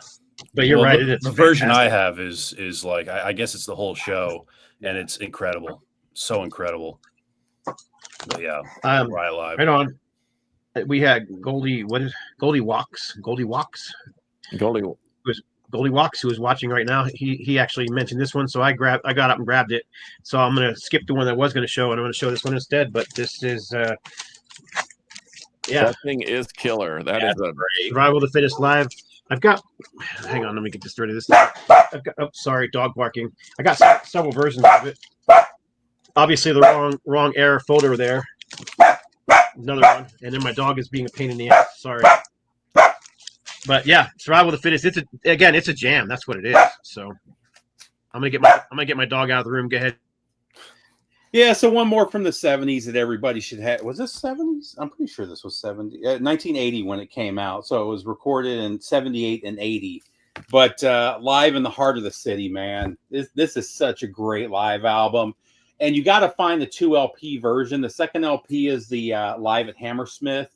But you're right. The version I have is like I guess it's the whole show, and it's incredible, so incredible. But yeah, Riot Live. Right on. We had Goldie Walks, who is watching right now. He actually mentioned this one, so I got up and grabbed it. So I'm gonna skip the one that was gonna show, and I'm gonna show this one instead. But this is that thing is killer. That is a great Survival to Fittest live. I've got. Hang on, let me get this rid of this. Sorry, dog barking. I got several versions of it. Obviously, the wrong error photo there. Another one, and then my dog is being a pain in the ass. Sorry. But yeah, Survival of the Fittest. It's a jam. That's what it is. So I'm gonna get my dog out of the room. Go ahead. Yeah. So one more from the 70s that everybody should have. Was this 70s? I'm pretty sure this was 1980 when it came out. So it was recorded in 78 and 80. But Live in the Heart of the City, man. This is such a great live album. And you got to find the 2 LP version. The second LP is the Live at Hammersmith.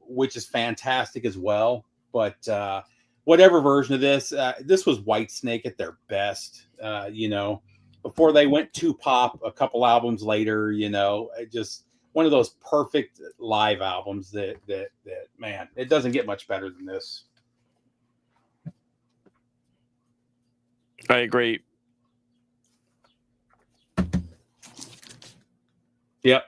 Which is fantastic as well. But whatever version of this was Whitesnake at their best, before they went to pop a couple albums later, just one of those perfect live albums that man, it doesn't get much better than this. I agree. Yep.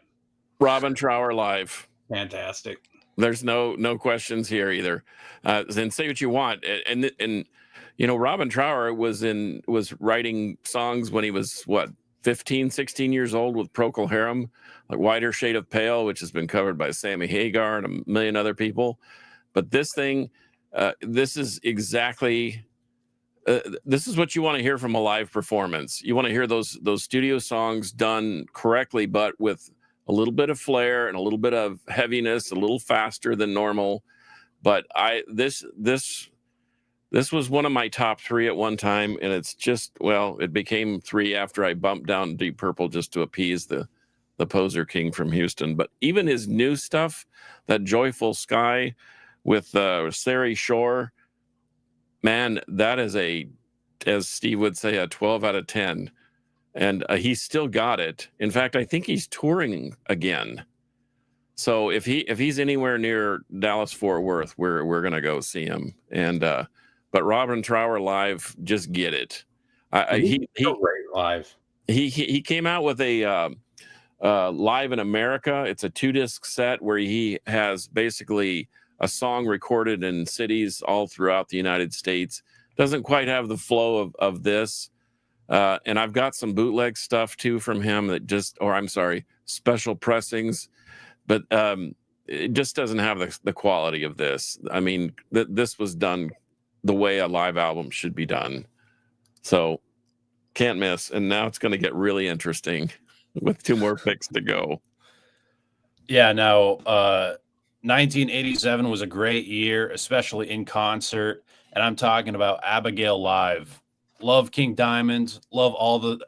Robin Trower live. Fantastic. There's no questions here either. Then say what you want. And Robin Trower was writing songs when he was 15, 16 years old with Procol Harum, like Whiter Shade of Pale, which has been covered by Sammy Hagar and a million other people. But this thing, this is exactly this is what you want to hear from a live performance. You want to hear those studio songs done correctly, but with a little bit of flair and a little bit of heaviness, a little faster than normal. But this was one of my top 3 at one time, and it's just, it became 3 after I bumped down Deep Purple just to appease the poser king from Houston. But even his new stuff, that Joyful Sky with Sari Shore, man, that is as Steve would say, a 12 out of 10. And he's still got it. In fact, I think he's touring again. So if he's anywhere near Dallas Fort Worth, we're gonna go see him. And but Robin Trower live, just get it. He great live. He came out with a Live in America. It's a 2-disc set where he has basically a song recorded in cities all throughout the United States. Doesn't quite have the flow of this. And I've got some bootleg stuff too from him special pressings, but it just doesn't have the quality of this. I mean, this was done the way a live album should be done. So can't miss. And now it's going to get really interesting with 2 more picks to go. Yeah. Now, 1987 was a great year, especially in concert. And I'm talking about Abigail live. Love King Diamond, love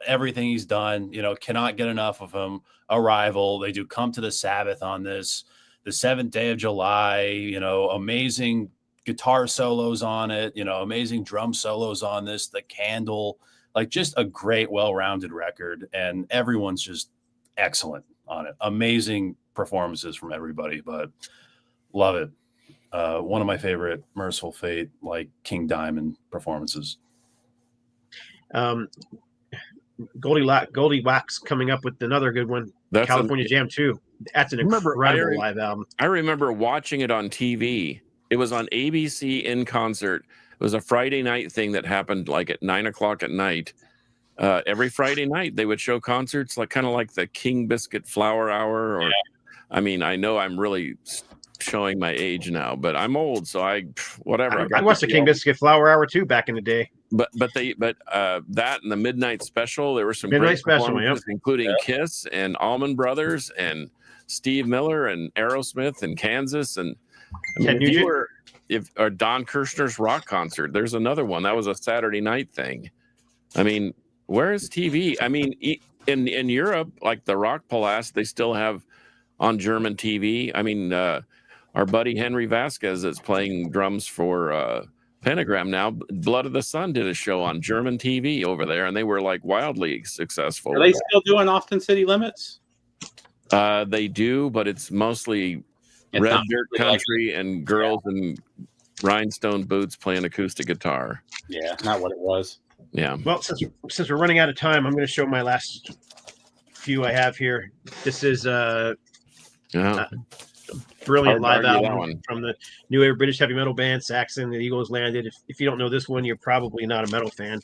everything he's done, cannot get enough of him. Arrival, they do Come to the Sabbath on this, the 7th Day of July, amazing guitar solos on it, amazing drum solos on this, the candle, like just a great, well-rounded record. And everyone's just excellent on it. Amazing performances from everybody, but love it. One of my favorite Merciful Fate, like King Diamond performances. Goldilocks coming up with another good one. That's California Jam 2. That's an incredible live album. I remember watching it on TV. It was on ABC in concert. It was a Friday night thing that happened like at 9:00 at night. Every Friday night they would show concerts, like kind of like the King Biscuit Flower Hour. Or, I mean, I know I'm really showing my age now, but I'm old, so whatever. I watched the King Biscuit Flower Hour too back in the day. But that and the Midnight Special, there were some Midnight Special, including Kiss and Allman Brothers and Steve Miller and Aerosmith and Kansas and or Don Kirshner's rock concert. There's another one that was a Saturday night thing. I mean, where is TV? I mean, in Europe, like the Rock Palast, they still have on German TV. I mean, our buddy Henry Vasquez is playing drums for Pentagram now. Blood of the Sun did a show on German TV over there, and they were like wildly successful. Are they still doing Austin City Limits? They do, but it's mostly red dirt country and girls in rhinestone boots playing acoustic guitar. Yeah, not what it was. Yeah. Well, since we're running out of time, I'm going to show my last few I have here. This is brilliant live album from the new wave British heavy metal band Saxon. The Eagles Landed. If you don't know this one, you're probably not a metal fan.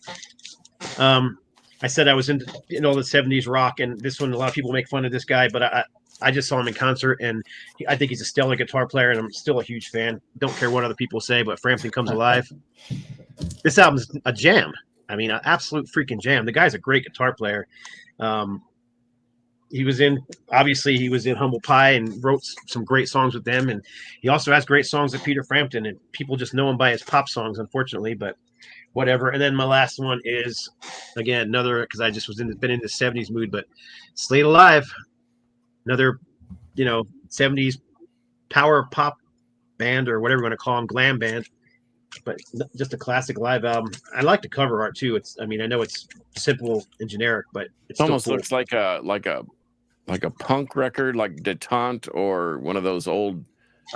I said I was in all the 70s rock, and this one, a lot of people make fun of this guy, but I just saw him in concert, and I think he's a stellar guitar player, and I'm still a huge fan. Don't care what other people say, but Frampton Comes Alive. This album's a jam. I mean, an absolute freaking jam. The guy's a great guitar player. He was in Humble Pie and wrote some great songs with them. And he also has great songs with Peter Frampton, and people just know him by his pop songs, unfortunately, but whatever. And then my last one is, again, another, because I just been in the 70s mood, but Slade Alive, another, 70s power pop band or whatever you want to call them, glam band, but just a classic live album. I like the cover art too. I know it's simple and generic, but it almost looks like a punk record, like Detente or one of those old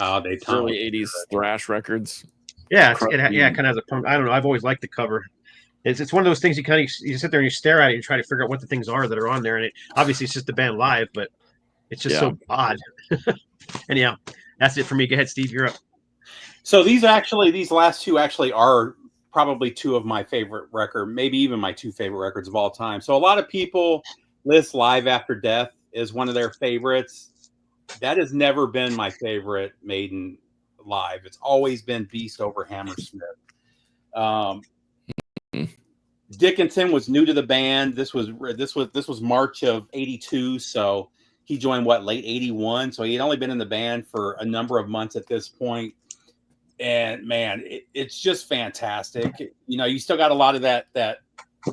early 80s thrash records. Yeah, it kind of has a punk. I don't know. I've always liked the cover. It's one of those things you sit there and you stare at it and try to figure out what the things are that are on there, and obviously it's just the band live, but it's just so odd. Anyhow, that's it for me. Go ahead, Steve. You're up. So these last two actually are probably two of my favorite records, maybe even my two favorite records of all time. So a lot of people list Live After Death as one of their favorites. That has never been my favorite Maiden live. It's always been Beast over Hammersmith. Dickinson was new to the band. This was March of '82, so he joined late '81. So he had only been in the band for a number of months at this point. And man, it's just fantastic. You still got a lot of that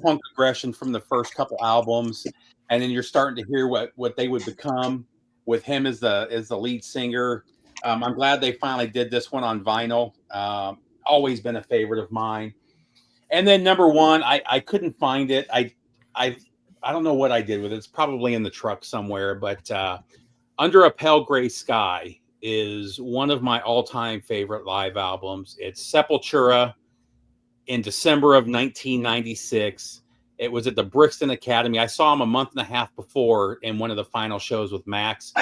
punk aggression from the first couple albums, and then you're starting to hear what they would become with him as the lead singer. I'm glad they finally did this one on vinyl. Always been a favorite of mine. And then number one, I couldn't find it. I don't know what I did with it. It's probably in the truck somewhere. But Under a Pale Gray Sky is one of my all-time favorite live albums. It's Sepultura in December of 1996. It was at the Brixton Academy. I saw him a month and a half before in one of the final shows with Max.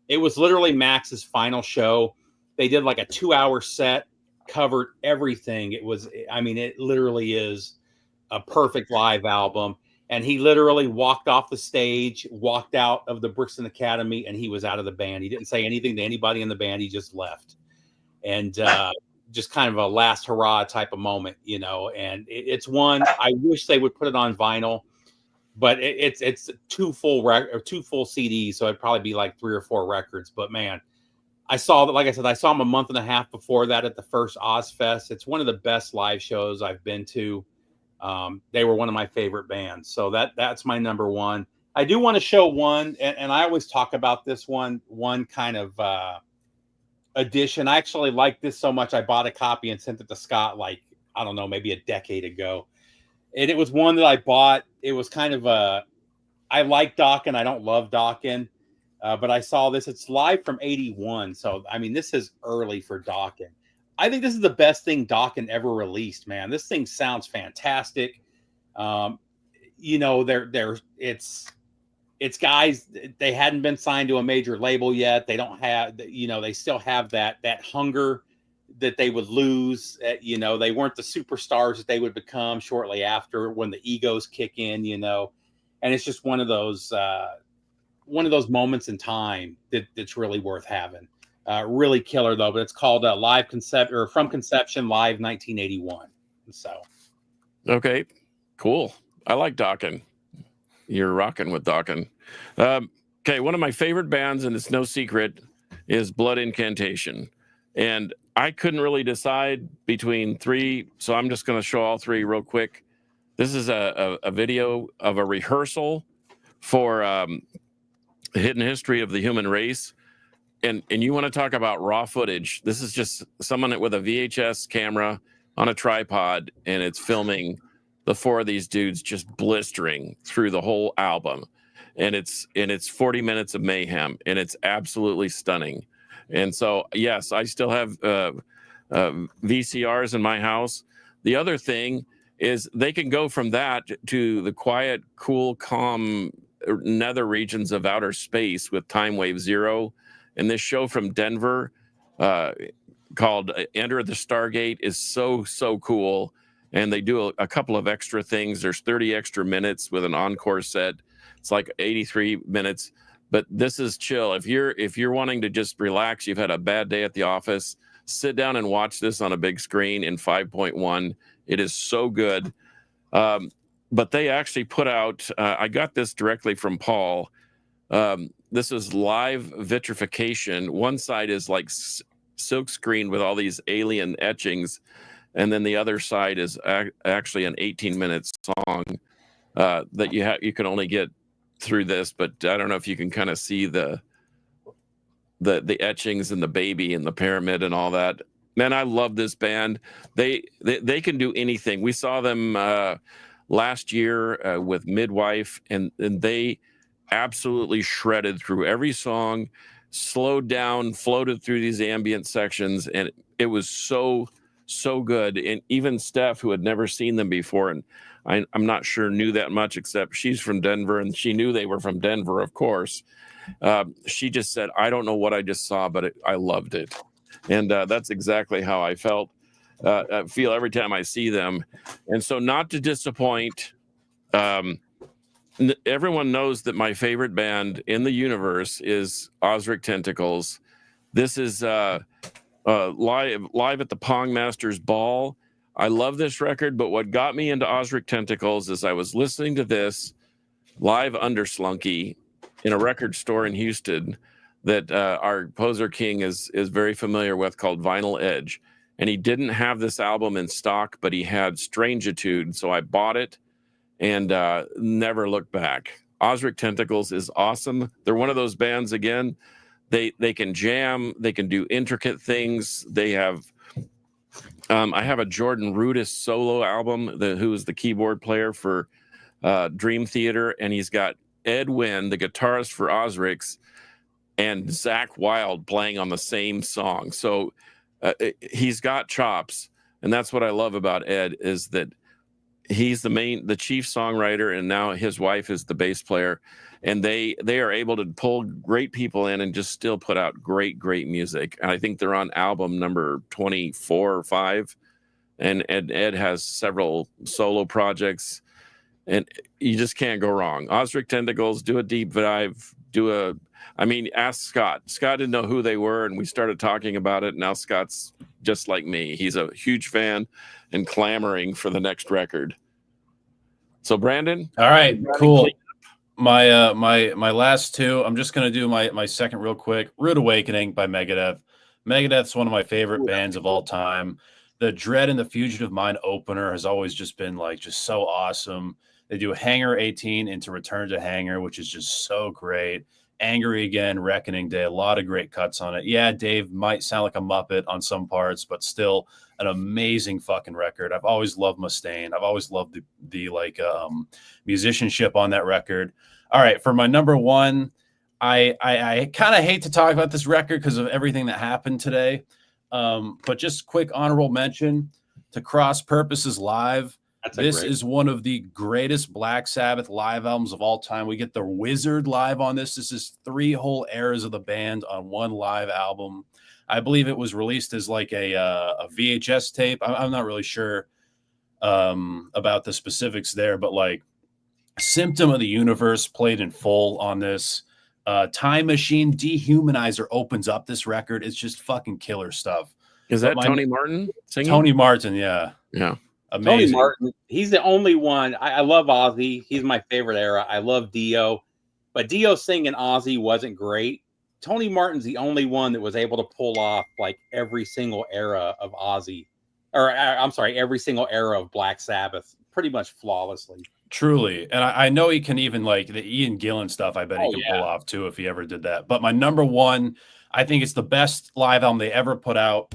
It was literally Max's final show. They did like a 2-hour set, covered everything. It literally is a perfect live album. And he literally walked off the stage, walked out of the Brixton Academy, and he was out of the band. He didn't say anything to anybody in the band. He just left. And just kind of a last hurrah type of moment, and it's one I wish they would put it on vinyl, but it's two full CDs. So it'd probably be like 3 or 4 records, but man, I saw that, like I said, I saw him a month and a half before that at the first Ozfest. It's one of the best live shows I've been to. They were one of my favorite bands. So that's my number one. I do want to show one, and I always talk about this one kind of edition. I actually liked this so much I bought a copy and sent it to Scott like, I don't know, maybe a decade ago. And it was one that I bought. It was kind of I like Dokken. I don't love Dokken. But I saw this. It's live from 81. So, I mean, this is early for Dokken. I think this is the best thing Dokken ever released, man. This thing sounds fantastic. You know, it's guys, they hadn't been signed to a major label yet. They don't have, you know, they still have that hunger that they would lose. You know, they weren't the superstars that they would become shortly after when the egos kick in, you know. And it's just one of those moments in time that's really worth having. Really killer though, but it's called From Conception Live 1981. So, okay, cool. I like Dokken. You're rocking with Dokken. Okay, one of my favorite bands, and it's no secret, is Blood Incantation. And I couldn't really decide between three, so I'm just going to show all three real quick. This is a video of a rehearsal for Hidden History of the Human Race. And you want to talk about raw footage. This is just someone with a VHS camera on a tripod, and it's filming the four of these dudes just blistering through the whole album. And it's 40 minutes of mayhem, and it's absolutely stunning. And so, yes, I still have VCRs in my house. The other thing is they can go from that to the quiet, cool, calm nether regions of outer space with Time Wave Zero. And this show from Denver called Enter the Stargate is so cool. And they do a couple of extra things. There's 30 extra minutes with an encore set. It's like 83 minutes. But this is chill. If you're wanting to just relax, you've had a bad day at the office, sit down and watch this on a big screen in 5.1. It is so good. But they actually put out, I got this directly from Paul. This is live vitrification. One side is like silk screen with all these alien etchings. And then the other side is actually an 18-minute song that you can only get through this. But I don't know if you can kind of see the etchings and the baby and the pyramid and all that. Man, I love this band. They can do anything. We saw them last year with Midwife, and they absolutely shredded through every song, slowed down, floated through these ambient sections, and it was so good. And even Steph, who had never seen them before, and I'm not sure knew that much, except she's from Denver, and she knew they were from Denver, of course. She just said, I don't know what I just saw, but I loved it. And that's exactly how I feel every time I see them. And so, not to disappoint, everyone knows that my favorite band in the universe is Osric Tentacles. This is live at the Pong Masters Ball. I love this record, but what got me into Osric Tentacles is I was listening to this live under Slunky in a record store in Houston that our Poser King is very familiar with, called Vinyl Edge. And he didn't have this album in stock, but he had Strangitude. So I bought it and never looked back. Osric Tentacles is awesome. They're one of those bands, again, they can jam, they can do intricate things. They have I have a Jordan Rudess solo album, who is the keyboard player for Dream Theater, and he's got Ed Wynn, the guitarist for Osric's, and Zach Wilde playing on the same song. So he's got chops, and that's what I love about Ed, is that he's the chief songwriter, and now his wife is the bass player, and they are able to pull great people in and just still put out great music. And I think they're on album number 24 or 5, and Ed has several solo projects, and you just can't go wrong. Osric Tentacles, do a deep dive, ask Scott. Scott didn't know who they were, and we started talking about it. Now Scott's just like me. He's a huge fan and clamoring for the next record. So, Brandon? All right, cool. My last two, I'm just going to do my second real quick. Rude Awakening by Megadeth. Megadeth's one of my favorite bands of all time. The Dread and the Fugitive Mind opener has always just been just so awesome. They do Hangar 18 into Return to Hangar, which is just so great. Angry Again, Reckoning Day, a lot of great cuts on it. Yeah, Dave might sound like a Muppet on some parts, but still an amazing fucking record. I've always loved Mustaine. I've always loved the musicianship on that record. All right, for my number one, I kind of hate to talk about this record because of everything that happened today. But just quick honorable mention to Cross Purposes Live. This is one of the greatest Black Sabbath live albums of all time. We get the Wizard live on this. This is 3 whole eras of the band on one live album. I believe it was released as like a VHS tape. I'm not really sure about the specifics there, but like Symptom of the Universe played in full on this. Time Machine Dehumanizer opens up this record. It's just fucking killer stuff. Is that Tony Martin singing? Tony Martin, yeah. Yeah. Tony Amazing. Martin, he's the only one. I love Ozzy. He's my favorite era. I love Dio. But Dio singing Ozzy wasn't great. Tony Martin's the only one that was able to pull off like every single era of Ozzy. Or I'm sorry, every single era of Black Sabbath pretty much flawlessly. Truly. And I know he can even like the Ian Gillan stuff. I bet he can pull off too if he ever did that. But my number one, I think it's the best live album they ever put out.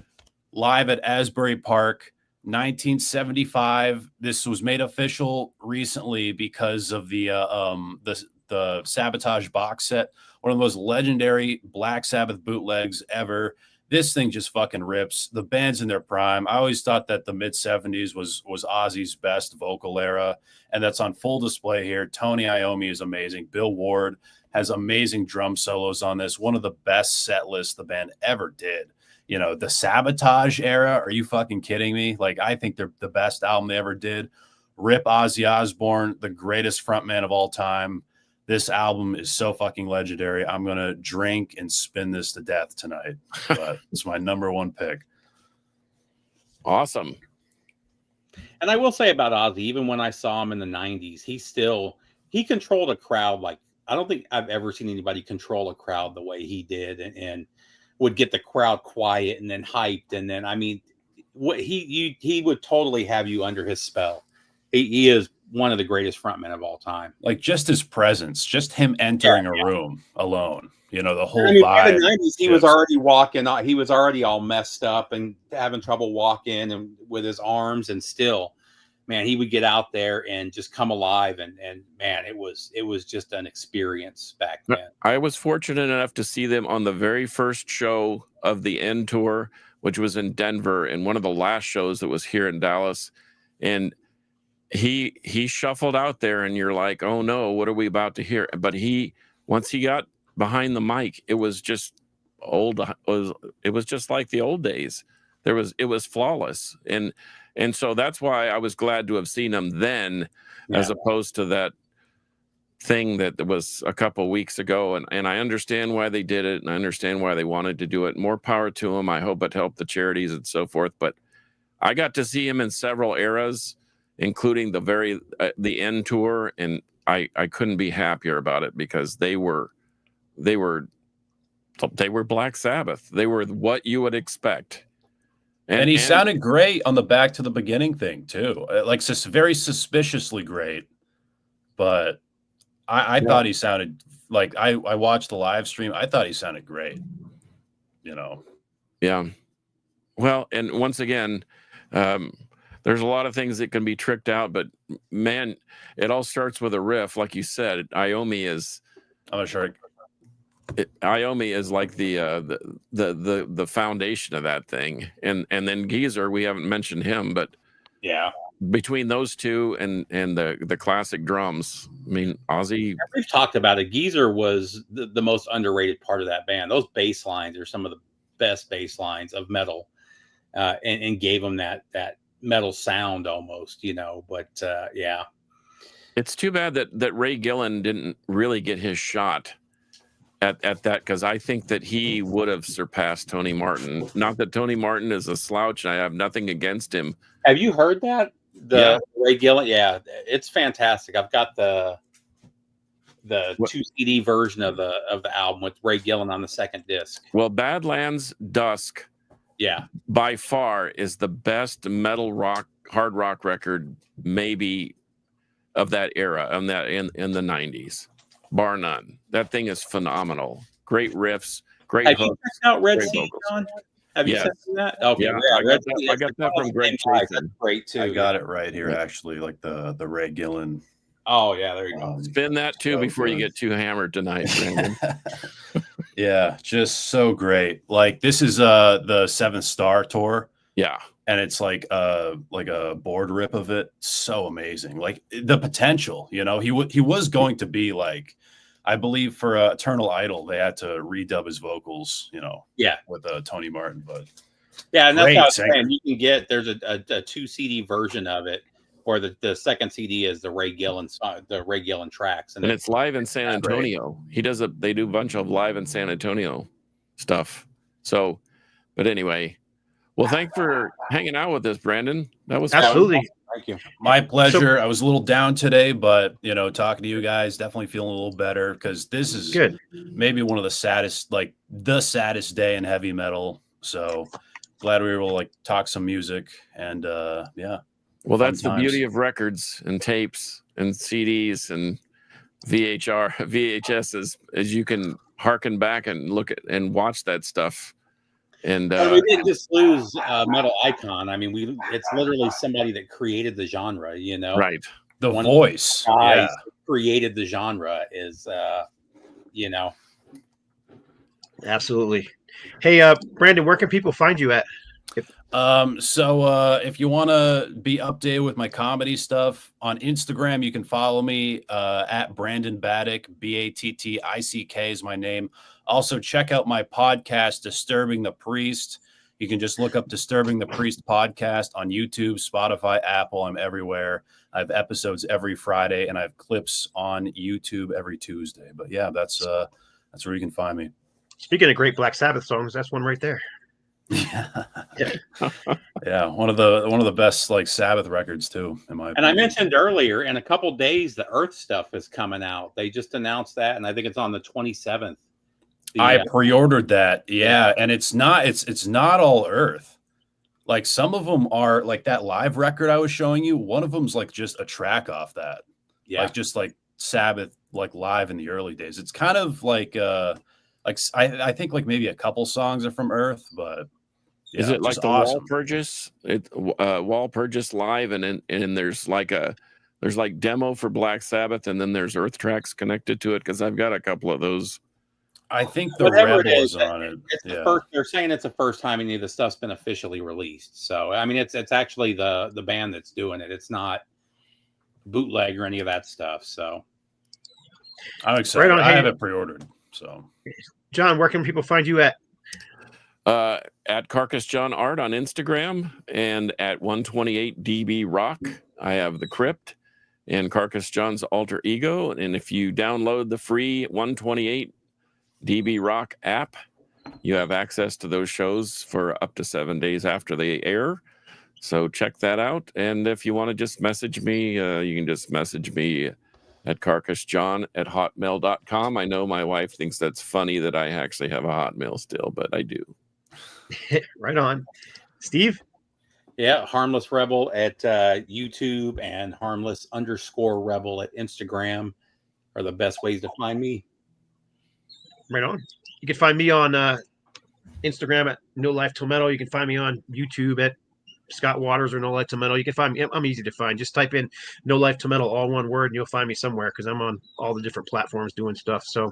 Live at Asbury Park, 1975. This was made official recently because of the Sabotage box set, one of the most legendary Black Sabbath bootlegs ever. This thing just fucking rips. The band's in their prime. I always thought that the mid-70s was Ozzy's best vocal era, and that's on full display here. Tony Iommi is amazing. Bill Ward has amazing drum solos on this. One of the best set lists the band ever did. You know, the Sabotage era, are you fucking kidding me? Like, I think they're the best album they ever did. Rip Ozzy Osbourne, the greatest frontman of all time. This album is so fucking legendary. I'm going to drink and spin this to death tonight. But it's my number one pick. Awesome. And I will say about Ozzy, even when I saw him in the 90s, he controlled a crowd like I don't think I've ever seen anybody control a crowd the way he did, and would get the crowd quiet and then hyped, and then I mean, what he would totally have you under his spell. He is one of the greatest frontmen of all time. Like just his presence, just him entering a room alone. You know, the whole vibe. In the 90s, he was already walking. He was already all messed up and having trouble walking and with his arms, and still, man, he would get out there and just come alive. And man, it was just an experience back then. I was fortunate enough to see them on the very first show of the End Tour, which was in Denver, and one of the last shows that was here in Dallas. And he shuffled out there, and you're like, oh no, what are we about to hear? But once he got behind the mic, it was just it was just like the old days. It was flawless. And so that's why I was glad to have seen him then, as opposed to that thing that was a couple weeks ago. And I understand why they did it, and I understand why they wanted to do it. More power to them. I hope it helped the charities and so forth. But I got to see him in several eras, including the End Tour, and I couldn't be happier about it, because they were Black Sabbath. They were what you would expect. And he sounded great on the Back to the Beginning thing too. Like very suspiciously great. But I thought he sounded like I watched the live stream. I thought he sounded great. You know. Yeah. Well, and once again, there's a lot of things that can be tricked out, but man, it all starts with a riff, like you said. Iommi is. I'm not sure. Iommi is like the foundation of that thing, and then Geezer, we haven't mentioned him, but yeah, between those two and the classic drums, I mean, Ozzy. We've talked about it. Geezer was the most underrated part of that band. Those bass lines are some of the best bass lines of metal, and gave them that metal sound almost, you know. But yeah, it's too bad that Ray Gillan didn't really get his shot at that, because I think that he would have surpassed Tony Martin. Not that Tony Martin is a slouch, and I have nothing against him. Have you heard that? Ray Gillan, yeah, it's fantastic. I've got the 2 CD version of the album with Ray Gillan on the second disc. Well, Badlands Dusk, yeah, by far is the best metal rock, hard rock record maybe of that era, in the 90s. bar none. That thing is phenomenal. Great riffs, great Have you hooks, checked out Red great Sea, vocals. John? Have you Yes. seen that? Okay, Yeah, I got that from Greg That's Chasen. great too. I got it right here, actually, like the Ray Gillen. Oh yeah, there you go. Spin that too so before you good. get too hammered tonight, Brandon. Yeah, just so great. Like this is the 7th Star tour. Yeah. And it's like a board rip of it. So amazing. Like the potential, you know, he was going to be like, I believe for Eternal Idol, they had to redub his vocals, you know, Yeah, with Tony Martin. But yeah, and that's great what I was singer. saying. You can get there's a 2 CD version of it, or the second CD is the Ray Gillen tracks, And it's live in San Antonio. They do a bunch of live in San Antonio stuff. So, but anyway, well, thanks for hanging out with us, Brandon. That was absolutely fun. Thank you. My pleasure. I was a little down today, but you know, talking to you guys, definitely feeling a little better because this is good. Maybe one of the saddest, like the saddest day in heavy metal. So glad we were able to like talk some music and yeah. Well, that's the beauty of records and tapes and CDs and VHSs, is you can harken back and look at and watch that stuff. And we didn't just lose a metal icon. I mean, it's literally somebody that created the genre, you know. Right. The voice. Guys created the genre is you know. Absolutely. Hey, Brandon, where can people find you at? So if you want to be updated with my comedy stuff on Instagram, you can follow me at Brandon Battick. Battick is my name. Also, check out my podcast, Disturbing the Priest. You can just look up Disturbing the Priest podcast on YouTube, Spotify, Apple. I'm everywhere. I have episodes every Friday, and I have clips on YouTube every Tuesday. But yeah, that's where you can find me. Speaking of great Black Sabbath songs, that's one right there. Yeah, yeah, one of the best like Sabbath records too, in my opinion. And I mentioned earlier, in a couple days, the Earth stuff is coming out. They just announced that, and I think it's on the 27th. I pre-ordered that, and it's not all Earth. Like some of them are like that live record I was showing you. One of them's like just a track off that, like just like Sabbath, like live in the early days. It's kind of like I think like maybe a couple songs are from Earth, but yeah, is it like the awesome. Walpurgis live, and there's like demo for Black Sabbath, and then there's Earth tracks connected to it, because I've got a couple of those. I think the Rebel is on it. It's the first. They're saying it's the first time any of the stuff's been officially released. So I mean, it's actually the band that's doing it. It's not bootleg or any of that stuff. So I'm excited. I have it pre-ordered. So, John, where can people find you at? At Carcass John Art on Instagram, and at 128 DB Rock. I have the Crypt and Carcass John's alter ego. And if you download the free 128 DB Rock app, you have access to those shows for up to 7 days after they air. So check that out. And if you want to just message me, you can just message me at carcassjohn@hotmail.com. I know my wife thinks that's funny that I actually have a Hotmail still, but I do. Right on. Steve? Yeah, Harmless Rebel at YouTube and Harmless_Rebel at Instagram are the best ways to find me. Right on. You can find me on Instagram at No Life Till Metal. You can find me on YouTube at Scott Waters or No Life Till Metal. You can find me. I'm easy to find. Just type in No Life Till Metal, all one word, and you'll find me somewhere, because I'm on all the different platforms doing stuff. So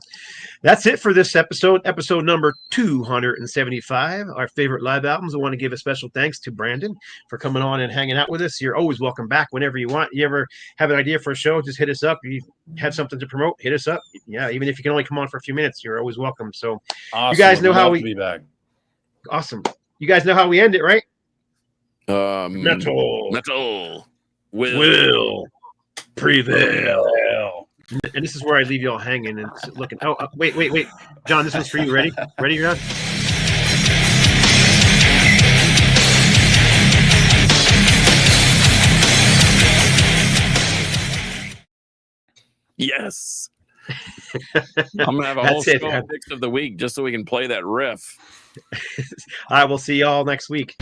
that's it for this episode number 275, our favorite live albums. I want to give a special thanks to Brandon for coming on and hanging out with us. You're always welcome back whenever you want. You ever have an idea for a show, just hit us up. You have something to promote, hit us up. Yeah, even if you can only come on for a few minutes, you're always welcome. So awesome. You guys know how we be back. Awesome. You guys know how we end it, right? Metal will prevail. And this is where I leave you all hanging and looking. Oh, wait. John, this one's for you. Ready? Ready, John? Yes. I'm going to have a whole show of Picks of the Week just so we can play that riff. I will see y'all next week.